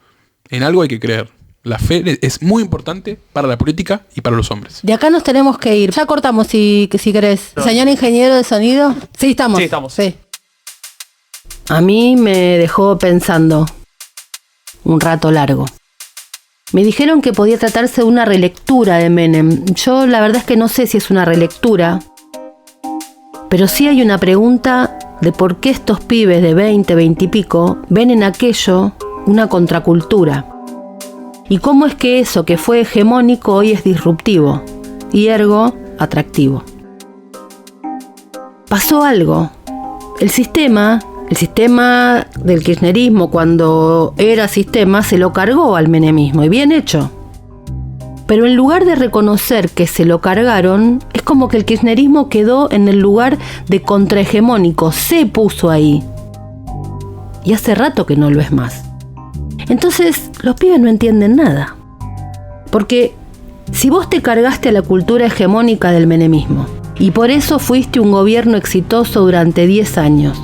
Speaker 8: En algo hay que creer. La fe es muy importante para la política y para los hombres.
Speaker 10: De acá nos tenemos que ir. Ya cortamos si querés. No. Señor ingeniero de sonido. Sí, estamos.
Speaker 7: Sí, estamos.
Speaker 10: Sí.
Speaker 3: A mí me dejó pensando un rato largo. Me dijeron que podía tratarse de una relectura de Menem. Yo la verdad es que no sé si es una relectura, pero sí hay una pregunta de por qué estos pibes de 20 y pico ven en aquello una contracultura. Y cómo es que eso que fue hegemónico hoy es disruptivo y ergo atractivo. Pasó algo. El sistema del kirchnerismo, cuando era sistema, se lo cargó al menemismo, y bien hecho. Pero en lugar de reconocer que se lo cargaron, es como que el kirchnerismo quedó en el lugar de contrahegemónico, se puso ahí. Y hace rato que no lo es más. Entonces, los pibes no entienden nada. Porque si vos te cargaste a la cultura hegemónica del menemismo, y por eso fuiste un gobierno exitoso durante 10 años,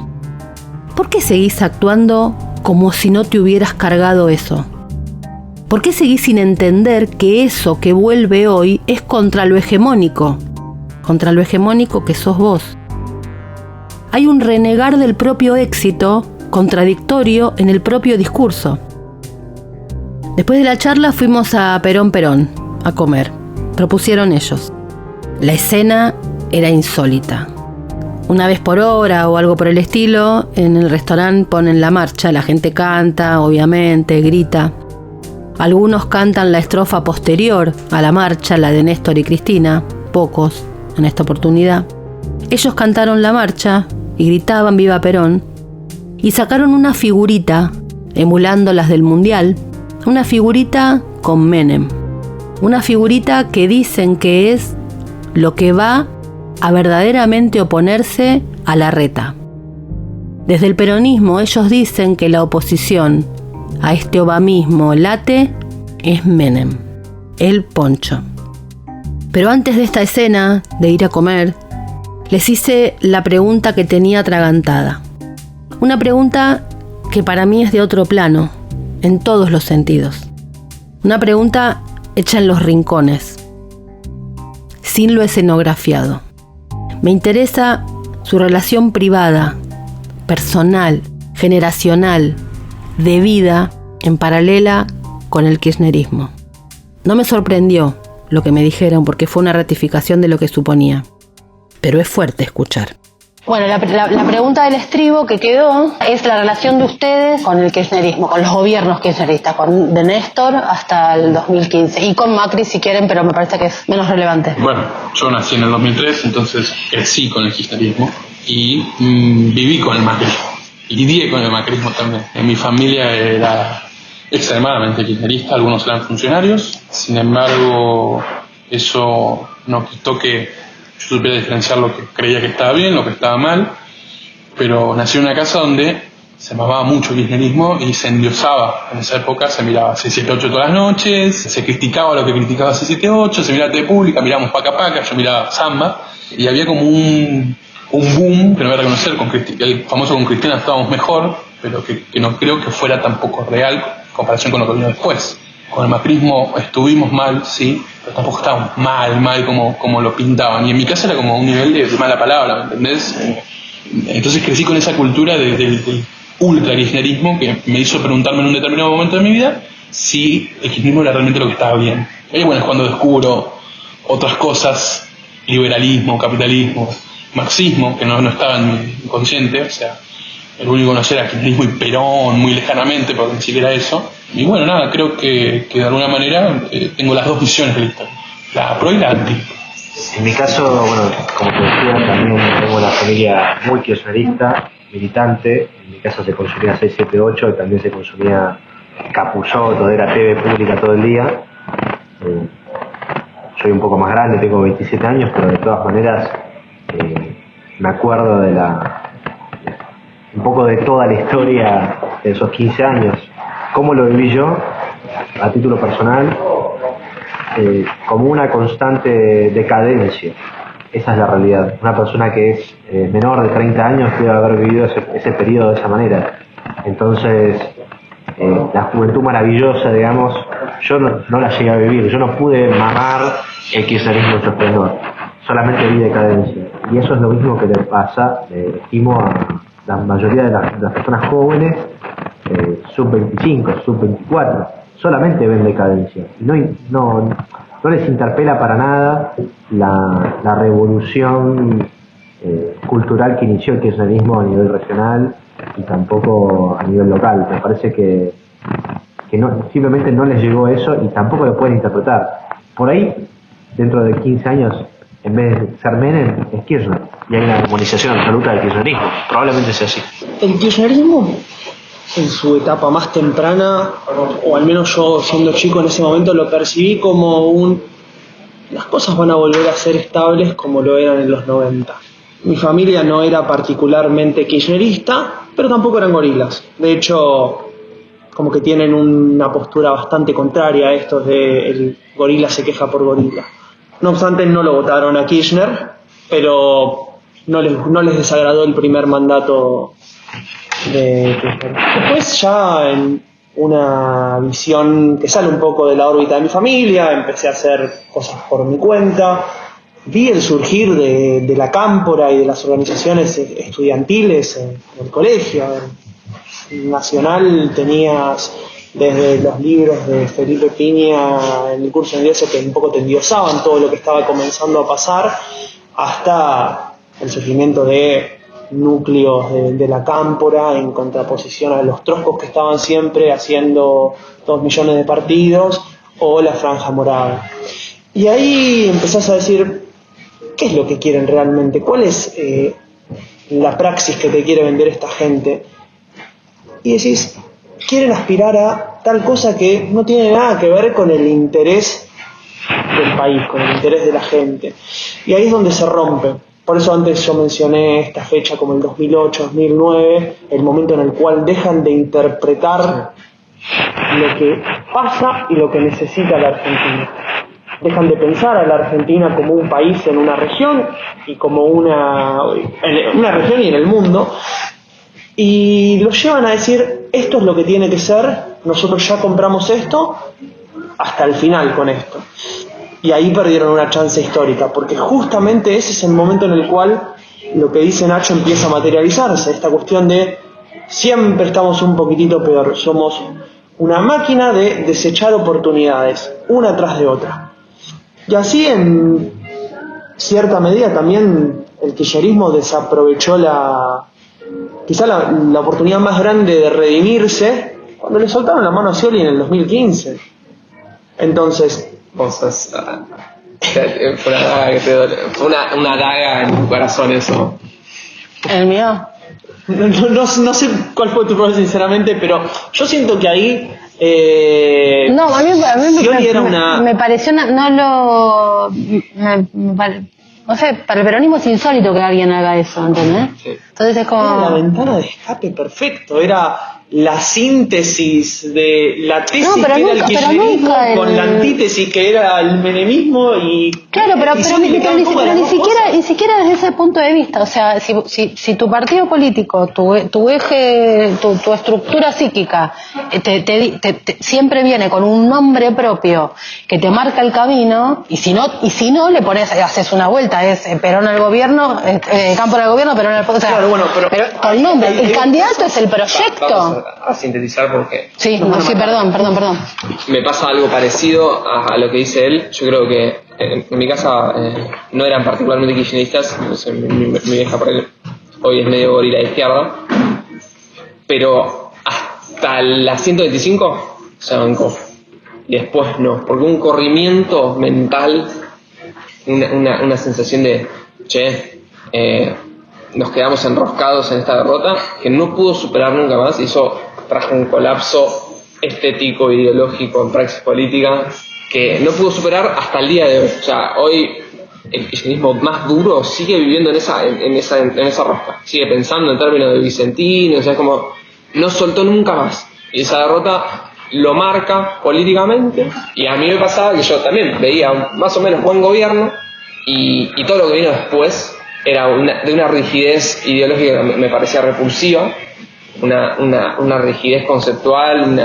Speaker 3: ¿por qué seguís actuando como si no te hubieras cargado eso? ¿Por qué seguís sin entender que eso que vuelve hoy es contra lo hegemónico que sos vos? Hay un renegar del propio éxito contradictorio en el propio discurso. Después de la charla fuimos a Perón a comer. Propusieron ellos. La escena era insólita. Una vez por hora o algo por el estilo, en el restaurante ponen la marcha, la gente canta, obviamente, grita. Algunos cantan la estrofa posterior a la marcha, la de Néstor y Cristina, pocos en esta oportunidad. Ellos cantaron la marcha y gritaban Viva Perón y sacaron una figurita, emulando las del Mundial, una figurita con Menem. Una figurita que dicen que es lo que va a verdaderamente oponerse a Larreta. Desde el peronismo ellos dicen que la oposición a este obamismo late es Menem, el Poncho. Pero antes de esta escena de ir a comer, les hice la pregunta que tenía atragantada. Una pregunta que para mí es de otro plano, en todos los sentidos. Una pregunta hecha en los rincones, sin lo escenografiado. Me interesa su relación privada, personal, generacional, de vida, en paralela con el kirchnerismo. No me sorprendió lo que me dijeron porque fue una ratificación de lo que suponía, pero es fuerte escuchar.
Speaker 10: Bueno, la pregunta del estribo que quedó es la relación de ustedes con el kirchnerismo, con los gobiernos kirchneristas, de Néstor hasta el 2015, y con Macri si quieren, pero me parece que es menos relevante.
Speaker 8: Bueno, yo nací en el 2003, entonces crecí con el kirchnerismo y viví con el macrismo. Y lidié con el macrismo también. En mi familia era extremadamente kirchnerista, algunos eran funcionarios, sin embargo, eso no quitó que yo supiera diferenciar lo que creía que estaba bien, lo que estaba mal, pero nací en una casa donde se mamaba mucho el kirchnerismo y se endiosaba. En esa época se miraba 678 todas las noches, se criticaba lo que criticaba 678, se miraba TV Pública, mirábamos Paca Paca, yo miraba Samba, y había como un boom, que no voy a reconocer, el famoso con Cristina estábamos mejor, pero que no creo que fuera tampoco real en comparación con lo que vino después. Con el macrismo estuvimos mal, sí, pero tampoco estábamos mal como lo pintaban. Y en mi casa era como un nivel de mala palabra, ¿me entendés? Entonces crecí con esa cultura del ultra kirchnerismo que me hizo preguntarme en un determinado momento de mi vida si el kirchnerismo era realmente lo que estaba bien. Y bueno, es cuando descubro otras cosas, liberalismo, capitalismo, marxismo, que no estaba en mi inconsciente, o sea, el único que conocía era kirchnerismo y Perón, muy lejanamente, porque ni siquiera eso. Y bueno, nada, creo que de alguna manera tengo las dos visiones de la historia, la pro y la anti.
Speaker 11: En mi caso, bueno, como te decía, también tengo una familia muy kirchnerista, militante. En mi casa se consumía 678 y también se consumía Capusotto, era TV Pública todo el día. Soy un poco más grande, tengo 27 años, pero de todas maneras me acuerdo de un poco de toda la historia de esos 15 años. ¿Cómo lo viví yo? A título personal, como una constante decadencia. Esa es la realidad. Una persona que es menor de 30 años debe haber vivido ese periodo de esa manera. Entonces, la juventud maravillosa, digamos, yo no la llegué a vivir. Yo no pude mamar el kirchnerismo en su esplendor. Solamente vi decadencia. Y eso es lo mismo que le pasa, estimo, a la mayoría de las personas jóvenes, sub-25, sub-24. Solamente ven decadencia. Y no les interpela para nada la revolución cultural que inició el kirchnerismo a nivel regional y tampoco a nivel local. Me parece que simplemente no les llegó eso y tampoco lo pueden interpretar. Por ahí, dentro de 15 años, en vez de ser Menem, es Kirchner. Y hay una demonización absoluta del kirchnerismo. Probablemente sea así.
Speaker 12: El kirchnerismo, en su etapa más temprana, o al menos yo siendo chico en ese momento, lo percibí como las cosas van a volver a ser estables como lo eran en los 90. Mi familia no era particularmente kirchnerista, pero tampoco eran gorilas. De hecho, como que tienen una postura bastante contraria a esto de el gorila se queja por gorila. No obstante, no lo votaron a Kirchner, pero no les desagradó el primer mandato de Kirchner. Después, ya en una visión que sale un poco de la órbita de mi familia, empecé a hacer cosas por mi cuenta, vi el surgir de la cámpora y de las organizaciones estudiantiles en el colegio. En Nacional tenías desde los libros de Felipe Piña en el curso de ingreso que un poco te endiosaban todo lo que estaba comenzando a pasar, hasta el surgimiento de núcleos de la cámpora en contraposición a los troscos que estaban siempre haciendo 2 millones de partidos, o la Franja Morada. Y ahí empezás a decir, ¿qué es lo que quieren realmente? ¿Cuál es la praxis que te quiere vender esta gente? Y decís, quieren aspirar a tal cosa que no tiene nada que ver con el interés del país, con el interés de la gente. Y ahí es donde se rompe. Por eso antes yo mencioné esta fecha como el 2008, 2009, el momento en el cual dejan de interpretar lo que pasa y lo que necesita la Argentina. Dejan de pensar a la Argentina como un país en una región y como una región y en el mundo, y lo llevan a decir, esto es lo que tiene que ser nosotros ya compramos esto hasta el final con esto. Y ahí perdieron una chance histórica, porque justamente ese es el momento en el cual lo que dice Nacho empieza a materializarse, esta cuestión de siempre estamos un poquitito peor, somos una máquina de desechar oportunidades, una tras de otra. Y así en cierta medida también el kirchnerismo desaprovechó quizá la oportunidad más grande de redimirse cuando le soltaron la mano a Scioli en el 2015. Entonces,
Speaker 6: Fue una daga que te dolió. Fue una daga en tu corazón eso.
Speaker 10: ¿El mío?
Speaker 12: No sé cuál fue tu problema sinceramente, pero yo siento que ahí
Speaker 10: no, a mí
Speaker 12: era una...
Speaker 10: me pareció no sé, para el peronismo es insólito que alguien haga eso, ¿entendés? Sí. Entonces es como...
Speaker 12: Era la ventana de escape perfecto, era la síntesis de la tesis que era el kirchnerismo con la antítesis que era el menemismo y...
Speaker 10: Claro, pero ni siquiera desde ese punto de vista, o sea, si tu partido político, tu eje, tu estructura psíquica siempre viene con un nombre propio que te marca el camino, y si no le pones, haces una vuelta, es Perón al gobierno, Cámpora al gobierno, Perón al poder, o sea,
Speaker 12: claro, bueno,
Speaker 10: pero con nombre, el candidato es el proyecto.
Speaker 6: A sintetizar porque...
Speaker 10: Sí, perdón.
Speaker 6: Me pasa algo parecido a lo que dice él. Yo creo que en mi casa no eran particularmente kirchneristas. Mi vieja por él hoy es medio gorila de izquierda. Pero hasta la 125 se bancó. Y después no. Porque un corrimiento mental, una sensación de... nos quedamos enroscados en esta derrota que no pudo superar nunca más, y eso trajo un colapso estético, ideológico, en praxis política que no pudo superar hasta el día de hoy. O sea, hoy el kirchnerismo más duro sigue viviendo en esa rosca, sigue pensando en términos de Vicentino, o sea, es como no soltó nunca más, y esa derrota lo marca políticamente. Y a mí me pasaba que yo también veía un más o menos buen gobierno, y todo lo que vino después era de una rigidez ideológica que me parecía repulsiva, una rigidez conceptual,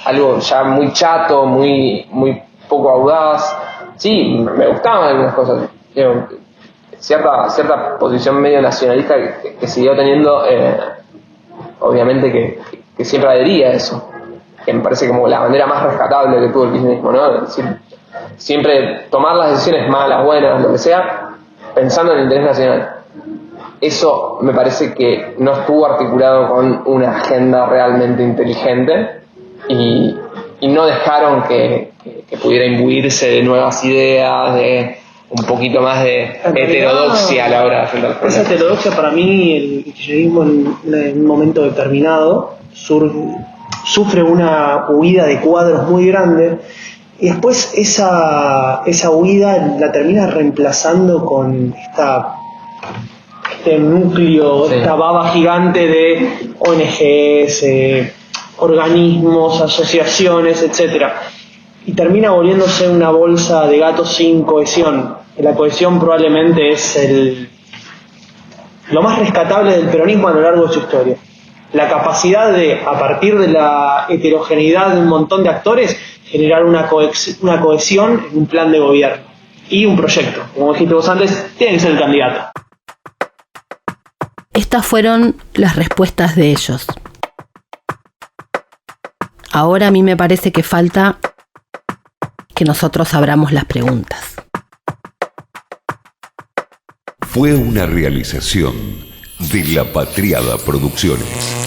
Speaker 6: algo ya muy chato, muy poco audaz. Sí, me gustaban algunas cosas, cierta posición medio nacionalista que siguió teniendo, obviamente que siempre adhería a eso, que me parece como la manera más rescatable que tuvo el kirchnerismo, ¿no? Es decir, siempre tomar las decisiones malas, buenas, lo que sea, pensando en el interés nacional. Eso me parece que no estuvo articulado con una agenda realmente inteligente, y no dejaron que pudiera imbuirse de nuevas ideas, de un poquito más de heterodoxia a la hora de enfrentar los problemas.
Speaker 12: Esa heterodoxia, para mí, el kirchnerismo en un momento determinado sufre una huida de cuadros muy grande, y después esa huida la termina reemplazando con este núcleo, esta baba gigante de ONGs, organismos, asociaciones, etcétera, y termina volviéndose una bolsa de gatos sin cohesión. La cohesión probablemente es lo más rescatable del peronismo a lo largo de su historia. La capacidad de, a partir de la heterogeneidad de un montón de actores, generar una cohesión en un plan de gobierno y un proyecto. Como dijiste vos antes, tiene que ser el candidato.
Speaker 3: Estas fueron las respuestas de ellos. Ahora a mí me parece que falta que nosotros abramos las preguntas.
Speaker 1: Fue una realización de La Patriada Producciones.